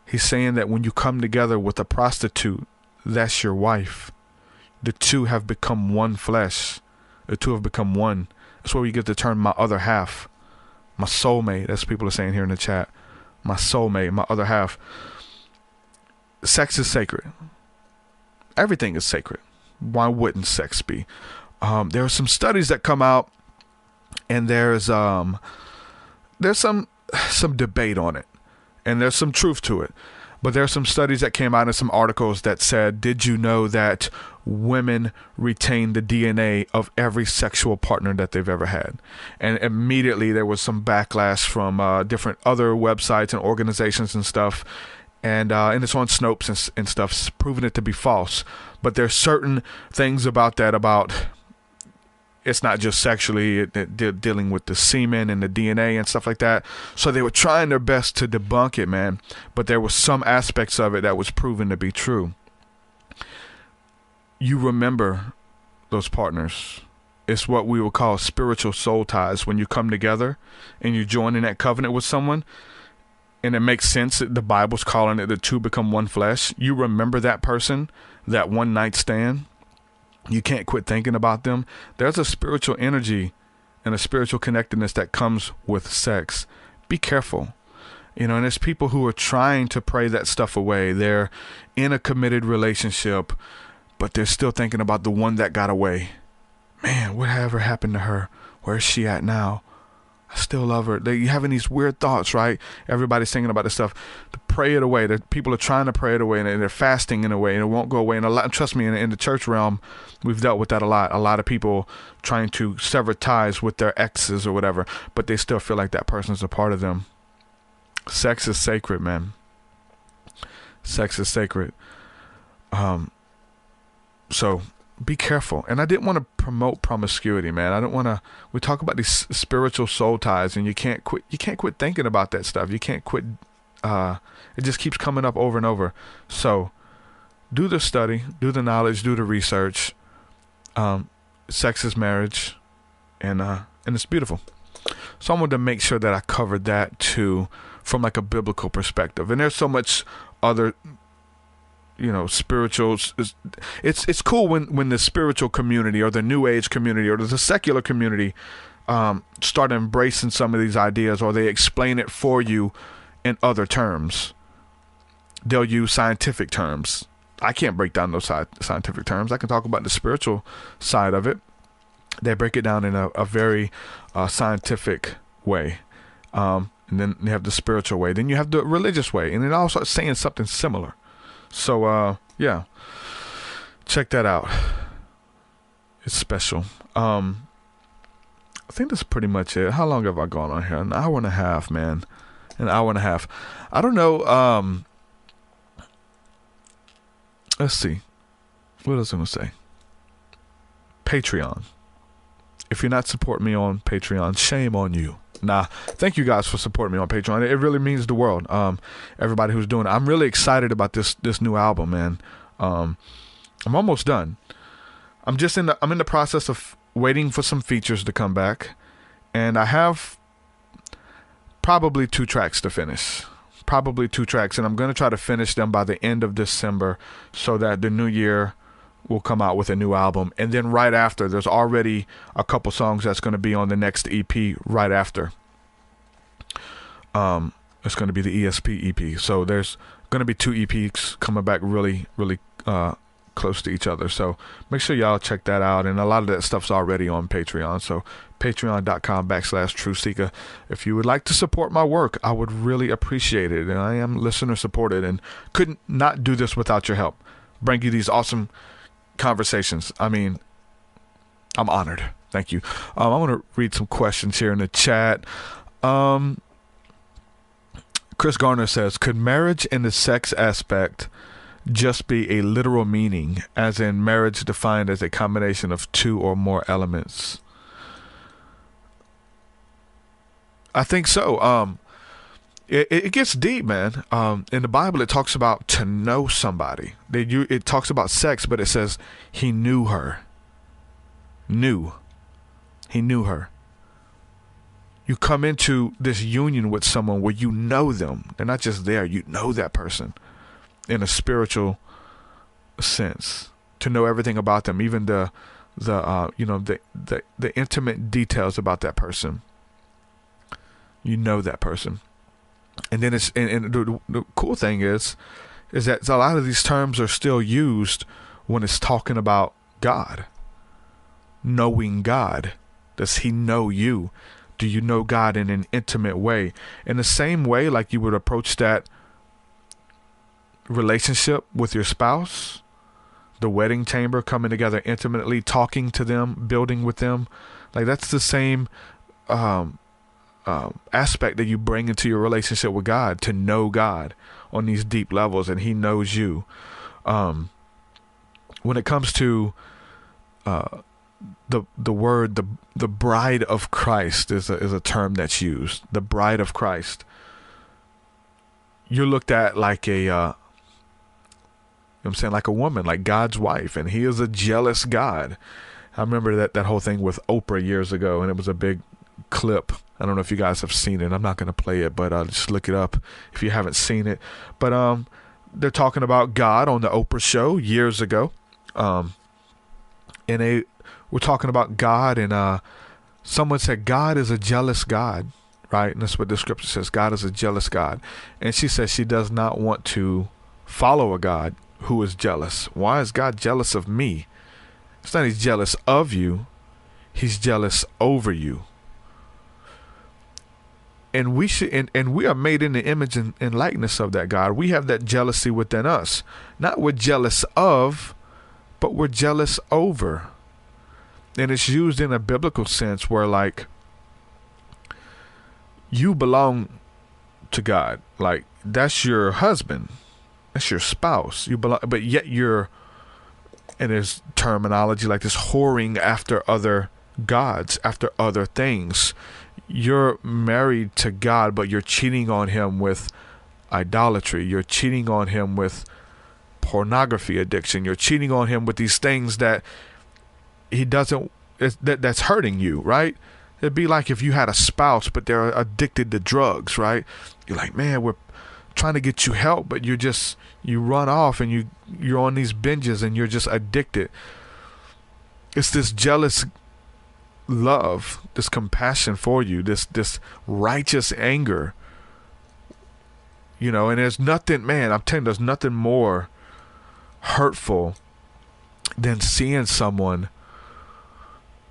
He's saying that when you come together with a prostitute, that's your wife. The two have become one flesh. The two have become one. That's where we get the term my other half, my soulmate. That's what people are saying here in the chat. My soulmate, my other half. Sex is sacred. Everything is sacred. Why wouldn't sex be? There are some studies that come out, and there's some debate on it, and there's some truth to it. But there are some studies that came out in some articles that said, did you know that women retain the DNA of every sexual partner that they've ever had? And immediately there was some backlash from different other websites and organizations and stuff. And it's on Snopes and stuff, proving it to be false. But there's certain things about that, about it's not just sexually, dealing with the semen and the DNA and stuff like that. So they were trying their best to debunk it, man. But there were some aspects of it that was proven to be true. You remember those partners. It's what we would call spiritual soul ties. When you come together and you join in that covenant with someone, and it makes sense that the Bible's calling it the two become one flesh. You remember that person, that one night stand. You can't quit thinking about them. There's a spiritual energy and a spiritual connectedness that comes with sex. Be careful. And there's people who are trying to pray that stuff away. They're in a committed relationship, but they're still thinking about the one that got away. Man, whatever happened to her? Where's she at now? I still love her. You're having these weird thoughts, right? Everybody's thinking about this stuff. To pray it away. People are trying to pray it away, and they're fasting in a way, and it won't go away. And trust me, in the church realm, we've dealt with that a lot. A lot of people trying to sever ties with their exes or whatever, but they still feel like that person's a part of them. Sex is sacred, man. Sex is sacred. So be careful. And I didn't want to promote promiscuity, man. I don't want to. We talk about these spiritual soul ties, and you can't quit thinking about that stuff. You can't quit. It just keeps coming up over and over. So do the study, do the knowledge, do the research. Sex is marriage, and it's beautiful. So I wanted to make sure that I covered that too, from like a biblical perspective. And there's so much other, spirituals. It's cool when the spiritual community or the New Age community or the secular community start embracing some of these ideas, or they explain it for you in other terms. They'll use scientific terms. I can't break down those scientific terms. I can talk about the spiritual side of it. They break it down in a very scientific way. And then you have the spiritual way. Then you have the religious way. And it all starts saying something similar. So, yeah. Check that out. It's special. I think that's pretty much it. How long have I gone on here? An hour and a half, man. An hour and a half. I don't know. Let's see. What else am I going to say? Patreon. If you're not supporting me on Patreon, shame on you. Nah, thank you guys for supporting me on Patreon. It really means the world. Everybody who's doing it. I'm really excited about this new album, man. I'm almost done. I'm in the process of waiting for some features to come back, and I have probably 2 tracks to finish. Probably 2 tracks, and I'm going to try to finish them by the end of December, so that the new year will come out with a new album. And then right after, there's already a couple songs that's going to be on the next EP right after. It's going to be the ESP EP. So there's going to be 2 EPs coming back really, really close to each other. So make sure y'all check that out. And a lot of that stuff's already on Patreon. So patreon.com/TruthSeekah. If you would like to support my work, I would really appreciate it. And I am listener supported and couldn't not do this without your help. Bring you these awesome conversations. I mean, I'm honored. Thank you. I want to read some questions here in the chat. Chris Garner says, could marriage in the sex aspect just be a literal meaning, as in marriage defined as a combination of 2 or more elements? I think so. It gets deep, man. In the Bible, it talks about to know somebody. It talks about sex, but it says he knew her. He knew her. You come into this union with someone where you know them. They're not just there. You know that person in a spiritual sense. To know everything about them, even the the intimate details about that person. You know that person. And then the cool thing is that a lot of these terms are still used when it's talking about God. Knowing God. Does he know you? Do you know God in an intimate way? In the same way like you would approach that relationship with your spouse, the wedding chamber, coming together intimately, talking to them, building with them. Like that's the same aspect that you bring into your relationship with God, to know God on these deep levels, and he knows you. When it comes to the word, the bride of Christ is a term that's used. The bride of Christ. You're looked at like like a woman, like God's wife, and he is a jealous God. I remember that whole thing with Oprah years ago, and it was a big clip. I don't know if you guys have seen it. I'm not going to play it, but just look it up if you haven't seen it. But they're talking about God on the Oprah show years ago. And they were talking about God, and someone said God is a jealous God, right? And that's what the scripture says. God is a jealous God. And she says she does not want to follow a God who is jealous. Why is God jealous of me? It's not he's jealous of you. He's jealous over you. And we should, and we are made in the image and likeness of that God. We have that jealousy within us. Not we're jealous of, but we're jealous over. And it's used in a biblical sense where like you belong to God. Like that's your husband. That's your spouse. You belong, but yet you're, and there's terminology like this, whoring after other gods, after other things. You're married to God, but you're cheating on him with idolatry. You're cheating on him with pornography addiction. You're cheating on him with these things that he doesn't, that's hurting you, right? It'd be like if you had a spouse, but they're addicted to drugs, right? You're like, man, we're trying to get you help, but you run off and you're on these binges and you're just addicted. It's this jealous love, this compassion for you, this righteous anger, and there's nothing, man, I'm telling you, there's nothing more hurtful than seeing someone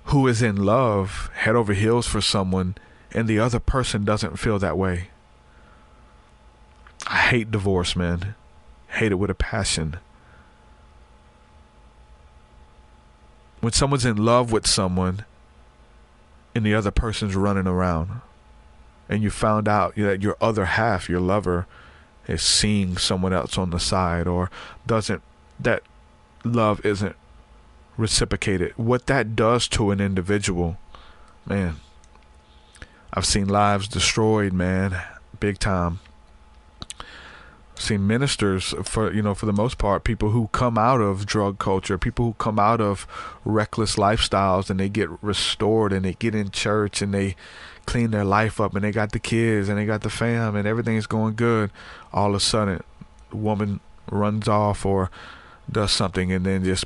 who is in love head over heels for someone and the other person doesn't feel that way. I hate divorce, man. Hate it with a passion. When someone's in love with someone and the other person's running around and you found out that your other half, your lover, is seeing someone else on the side or that love isn't reciprocated, what that does to an individual, man. I've seen lives destroyed, man, big time. Seen ministers, for the most part, people who come out of drug culture, people who come out of reckless lifestyles, and they get restored and they get in church and they clean their life up and they got the kids and they got the fam and everything's going good. All of a sudden, the woman runs off or does something and then just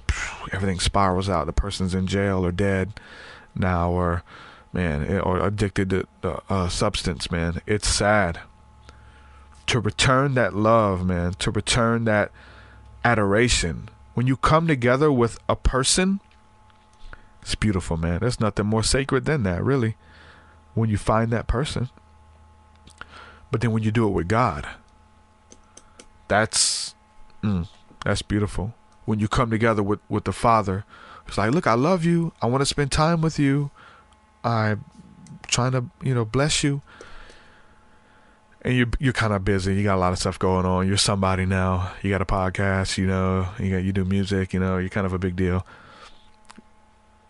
everything spirals out. The person's in jail or dead now, or addicted to substance, man. It's sad. To return that love, man, to return that adoration. When you come together with a person, it's beautiful, man. There's nothing more sacred than that, really, when you find that person. But then when you do it with God, that's beautiful. When you come together with the Father, it's like, look, I love you. I want to spend time with you. I'm trying to, bless you. And you're kind of busy. You got a lot of stuff going on. You're somebody now. You got a podcast, you do music, you're kind of a big deal.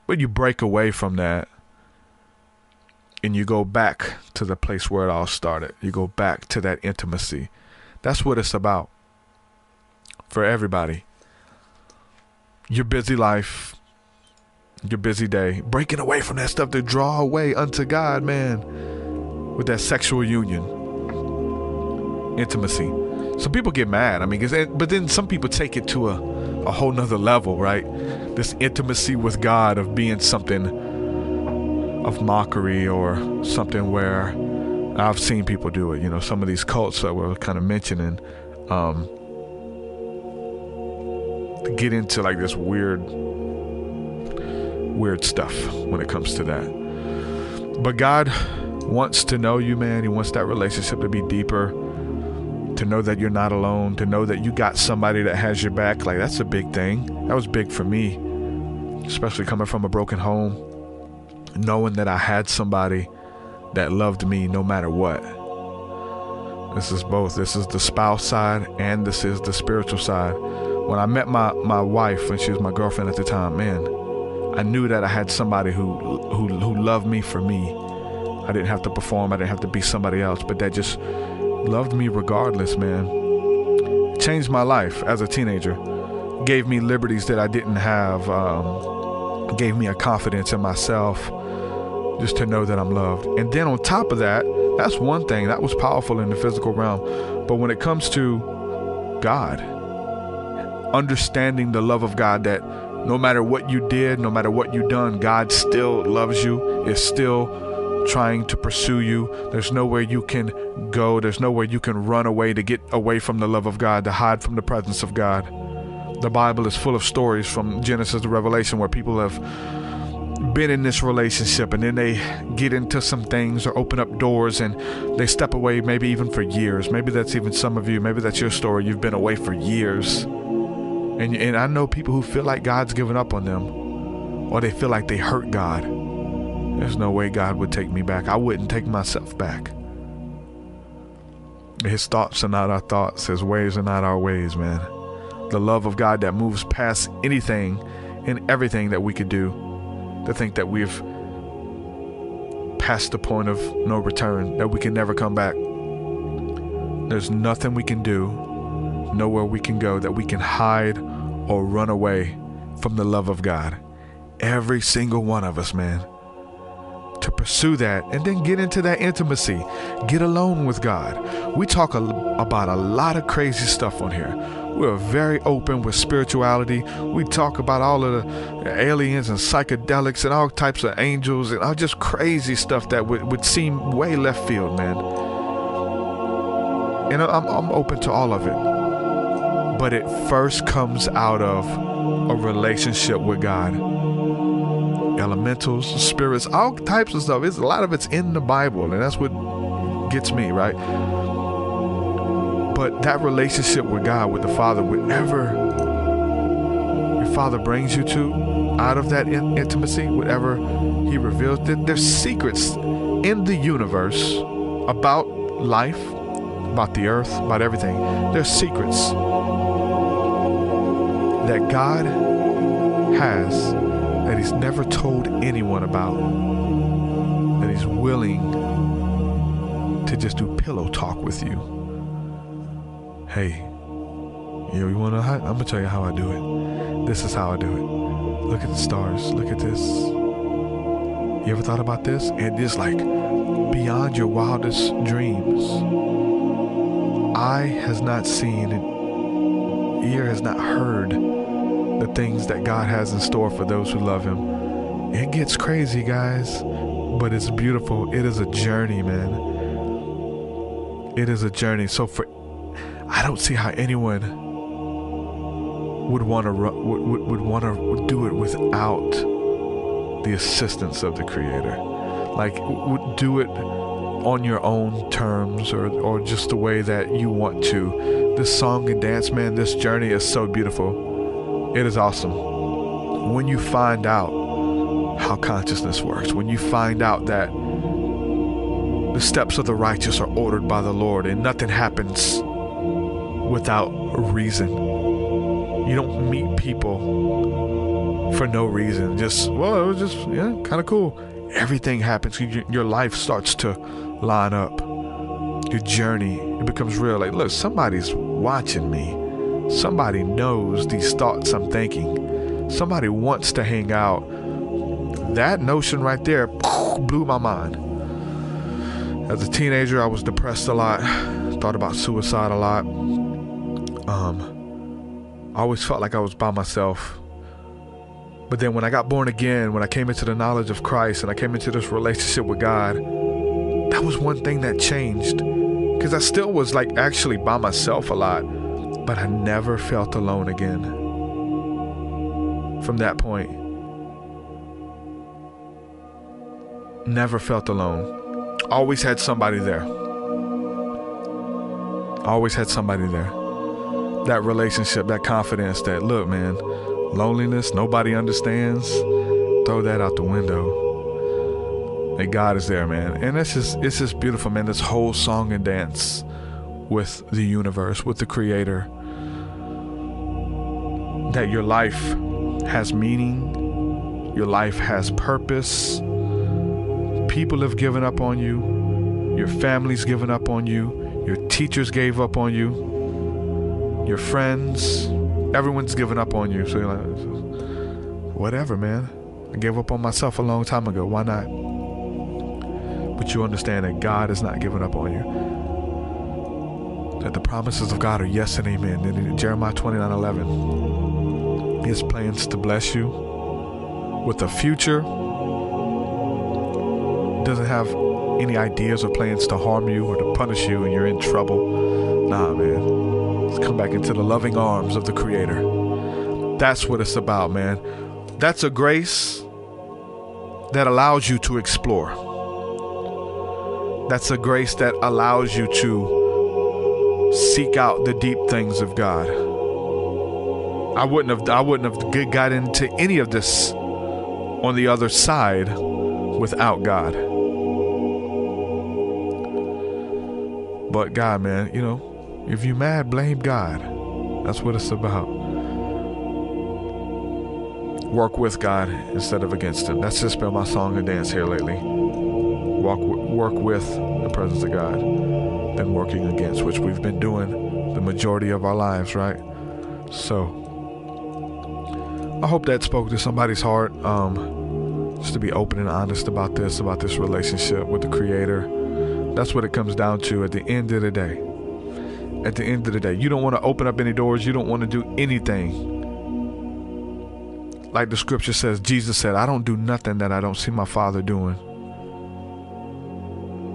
But you break away from that and you go back to the place where it all started. You go back to that intimacy. That's what it's about for everybody. Your busy life, your busy day, breaking away from that stuff to draw away unto God, man, with that sexual union. Intimacy. Some people get mad. But then some people take it to a a whole nother level, right? This intimacy with God of being something of mockery or something where I've seen people do it. You know, some of these cults that we're kind of mentioning get into like this weird stuff when it comes to that. But God wants to know you, man. He wants that relationship to be deeper, to know that you're not alone, to know that you got somebody that has your back. Like, that's a big thing. That was big for me, especially coming from a broken home, knowing that I had somebody that loved me no matter what. This is both. This is the spouse side and this is the spiritual side. When I met my wife, and she was my girlfriend at the time, man, I knew that I had somebody who loved me for me. I didn't have to perform. I didn't have to be somebody else, but that just loved me regardless, man. It changed my life as a teenager. Gave me liberties that I didn't have. Gave me a confidence in myself, just to know that I'm loved. And then on top of that, that's one thing that was powerful in the physical realm. But when it comes to God, understanding the love of God, that no matter what you did, no matter what you done, God still loves you, is still trying to pursue you. There's nowhere you can go. There's nowhere you can run away to get away from the love of God, to hide from the presence of God. The Bible is full of stories from Genesis to Revelation where people have been in this relationship and then they get into some things or open up doors and they step away, maybe even for years. Maybe that's even some of you. Maybe that's your story. You've been away for years. And I know people who feel like God's given up on them, or they feel like they hurt God. There's no way God would take me back. I wouldn't take myself back. His thoughts are not our thoughts. His ways are not our ways, man. The love of God that moves past anything and everything that we could do, to think that we've passed the point of no return, that we can never come back. There's nothing we can do, nowhere we can go, that we can hide or run away from the love of God. Every single one of us, man. To pursue that and then get into that intimacy, get alone with God. We talk about a lot of crazy stuff on here. We're very open with spirituality. We talk about all of the aliens and psychedelics and all types of angels and all just crazy stuff that would seem way left field, man. And I'm open to all of it. But it first comes out of a relationship with God. Elementals, spirits, all types of stuff. A lot of it's in the Bible, and that's what gets me, right? But that relationship with God, with the Father, whatever your Father brings you to, out of that intimacy, whatever He reveals, there's secrets in the universe about life, about the earth, about everything. There's secrets that God has that He's never told anyone about, that He's willing to just do pillow talk with you. Hey, you want to? I'm gonna tell you how I do it. This is how I do it. Look at the stars. Look at this. You ever thought about this? And it's like beyond your wildest dreams. Eye has not seen, and ear has not heard the things that God has in store for those who love Him. It gets crazy, guys, but it's beautiful. It is a journey, man. It is a journey. So I don't see how anyone would want to do it without the assistance of the Creator. Like, would do it on your own terms or just the way that you want to. This song and dance, man, this journey is so beautiful. It is awesome. When you find out how consciousness works, when you find out that the steps of the righteous are ordered by the Lord and nothing happens without a reason. You don't meet people for no reason. It was just kind of cool. Everything happens. Your life starts to line up. Your journey, it becomes real. Like, look, somebody's watching me. Somebody knows these thoughts I'm thinking. Somebody wants to hang out. That notion right there blew my mind. As a teenager, I was depressed a lot. Thought about suicide a lot. I always felt like I was by myself. But then when I got born again, when I came into the knowledge of Christ and I came into this relationship with God, that was one thing that changed. Because I still was like actually by myself a lot, but I never felt alone again. From that point, never felt alone. Always had somebody there. Always had somebody there. That relationship, that confidence that, look, man, loneliness, nobody understands. Throw that out the window. And God is there, man. And it's just beautiful, man. This whole song and dance with the universe, with the Creator. That your life has meaning. Your life has purpose. People have given up on you. Your family's given up on you. Your teachers gave up on you. Your friends. Everyone's given up on you. So you're like, whatever, man. I gave up on myself a long time ago. Why not? But you understand that God has not given up on you. That the promises of God are yes and amen. And in Jeremiah 29:11, His plans to bless you with a future. Doesn't have any ideas or plans to harm you or to punish you and you're in trouble. Nah, man. Let's come back into the loving arms of the Creator. That's what it's about, man. That's a grace that allows you to explore. That's a grace that allows you to seek out the deep things of God. I wouldn't have got into any of this on the other side without God. But God, man, you know, if you're mad, blame God. That's what it's about. Work with God instead of against Him. That's just been my song and dance here lately. Work with the presence of God than working against, which we've been doing the majority of our lives, right? So I hope that spoke to somebody's heart, just to be open and honest about this relationship with the Creator. That's what it comes down to at the end of the day. At the end of the day, you don't want to open up any doors. You don't want to do anything. Like the scripture says, Jesus said, I don't do nothing that I don't see my Father doing.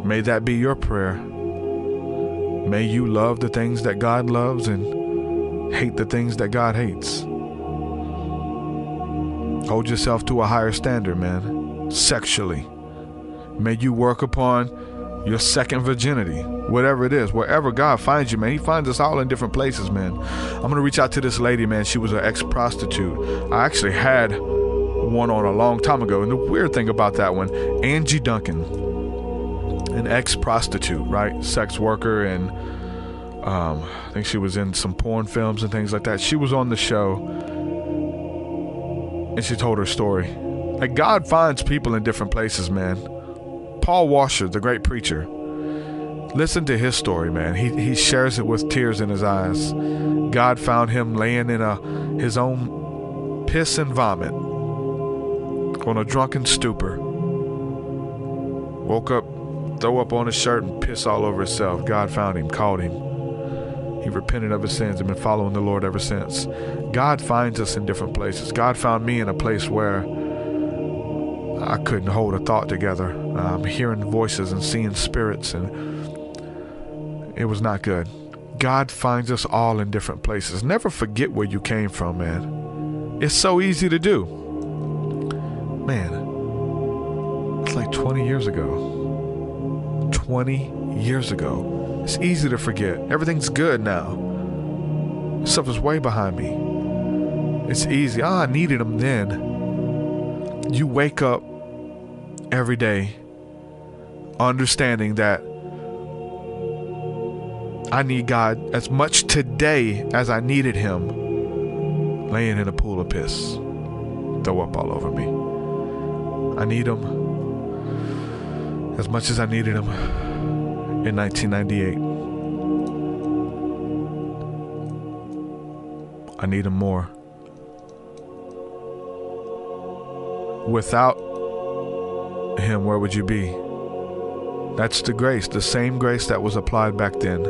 May that be your prayer. May you love the things that God loves and hate the things that God hates. Hold yourself to a higher standard, man. Sexually. May you work upon your second virginity. Whatever it is, wherever God finds you, man. He finds us all in different places, man. I'm going to reach out to this lady, man. She was an ex-prostitute. I actually had one on a long time ago. And the weird thing about that one, Angie Duncan, an ex-prostitute, right? Sex worker, and I think she was in some porn films and things like that. She was on the show, and she told her story. Like, God finds people in different places, man. Paul Washer, the great preacher, listen to his story, man. He shares it with tears in his eyes. God found him laying in his own piss and vomit on a drunken stupor. Woke up, throw up on his shirt and piss all over himself. God found him, called him. He repented of his sins and been following the Lord ever since. God finds us in different places. God found me in a place where I couldn't hold a thought together. I'm hearing voices and seeing spirits, and it was not good. God finds us all in different places. Never forget where you came from, man. It's so easy to do. Man, it's like 20 years ago. 20 years ago. It's easy to forget. Everything's good now. Stuff is way behind me. It's easy. I needed him then. You wake up every day understanding that I need God as much today as I needed him laying in a pool of piss. Throw up all over me. I need him as much as I needed him in 1998. I need him more. Without him, where would you be? That's the grace, the same grace that was applied back then.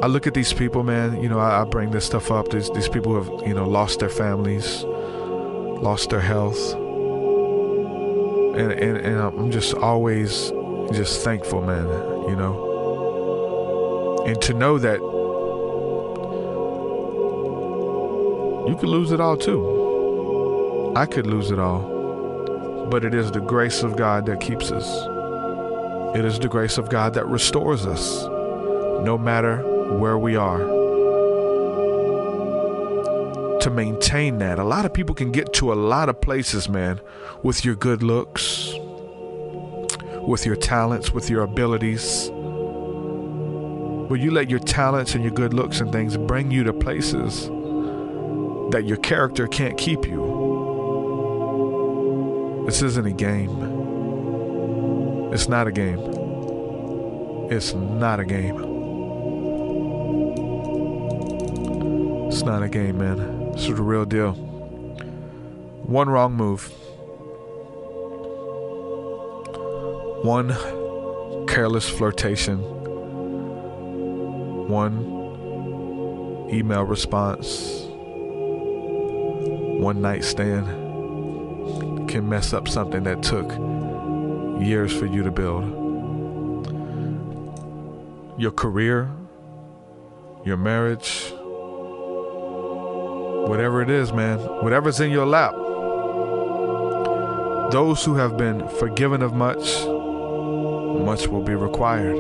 I look at these people, man, you know, I bring this stuff up. These people who have, you know, lost their families, lost their health. And I'm just always just thankful, man, you know. And to know that you could lose it all too. I could lose it all. But it is the grace of God that keeps us. It is the grace of God that restores us, no matter where we are. To maintain that, a lot of people can get to a lot of places, man, with your good looks, with your talents, with your abilities. But you let your talents and your good looks and things bring you to places that your character can't keep you. This isn't a game. It's not a game. It's not a game. It's not a game, man. This is the real deal. One wrong move. One careless flirtation. One email response. One night stand can mess up something that took years for you to build. Your career, your marriage, whatever it is, man, whatever's in your lap. Those who have been forgiven of much, much will be required.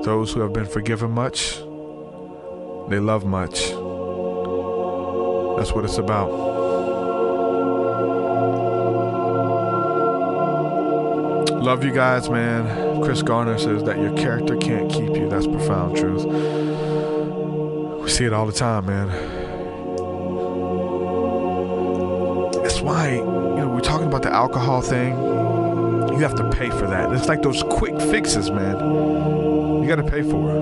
Those who have been forgiven much, they love much. That's what it's about. Love you guys, man. Chris Garner says that your character can't keep you. That's profound truth. We see it all the time, man. That's why, you know, we're talking about the alcohol thing. You have to pay for that. It's like those quick fixes, man. You got to pay for it.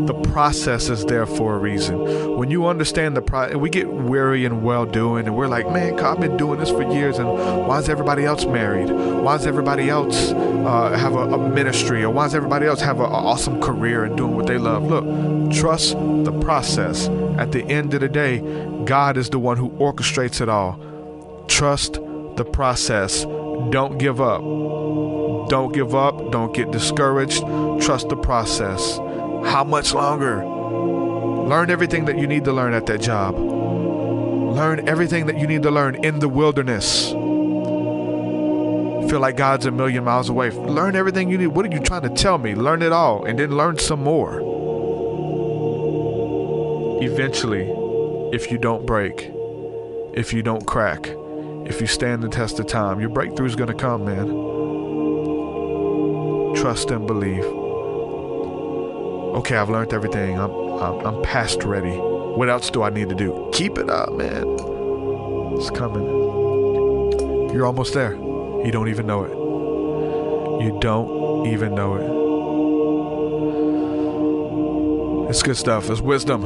The process is there for a reason. When you understand the process, we get weary and well-doing, and we're like, man, I've been doing this for years, and why is everybody else married? Why does everybody else have a ministry? Or why does everybody else have an awesome career and doing what they love? Look, trust the process. At the end of the day, God is the one who orchestrates it all. Trust the process. Don't give up. Don't give up. Don't get discouraged. Trust the process. How much longer? Learn everything that you need to learn at that job. Learn everything that you need to learn in the wilderness. Feel like God's a million miles away. Learn everything you need. What are you trying to tell me? Learn it all and then learn some more. Eventually, if you don't break, if you don't crack, if you stand the test of time, your breakthrough is going to come, man. Trust and believe. Okay, I've learned everything. I'm past ready. What else do I need to do? Keep it up, man. It's coming. You're almost there. You don't even know it. You don't even know it. It's good stuff. It's wisdom.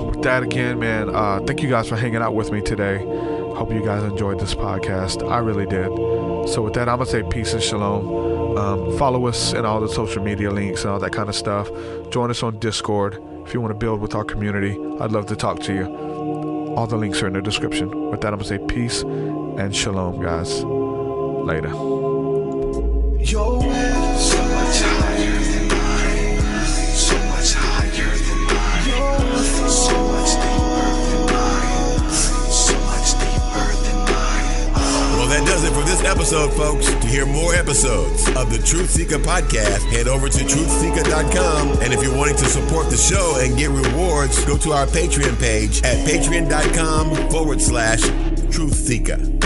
With that again, man, thank you guys for hanging out with me today. Hope you guys enjoyed this podcast. I really did. So with that, I'm going to say peace and shalom. Follow us in all the social media links and all that kind of stuff. Join us on Discord if you want to build with our community. I'd love to talk to you. All the links are in the description. With that, I'm going to say peace and shalom, guys. Later. Your will is so much higher than mine. So much higher than mine. So much deeper than mine. So much deeper than mine. Well, that does it for this episode, folks. To hear more episodes of the TruthSeekah podcast, head over to TruthSeekah.com. And if you're wanting to support the show and get rewards, go to our Patreon page at patreon.com/TruthSeekah.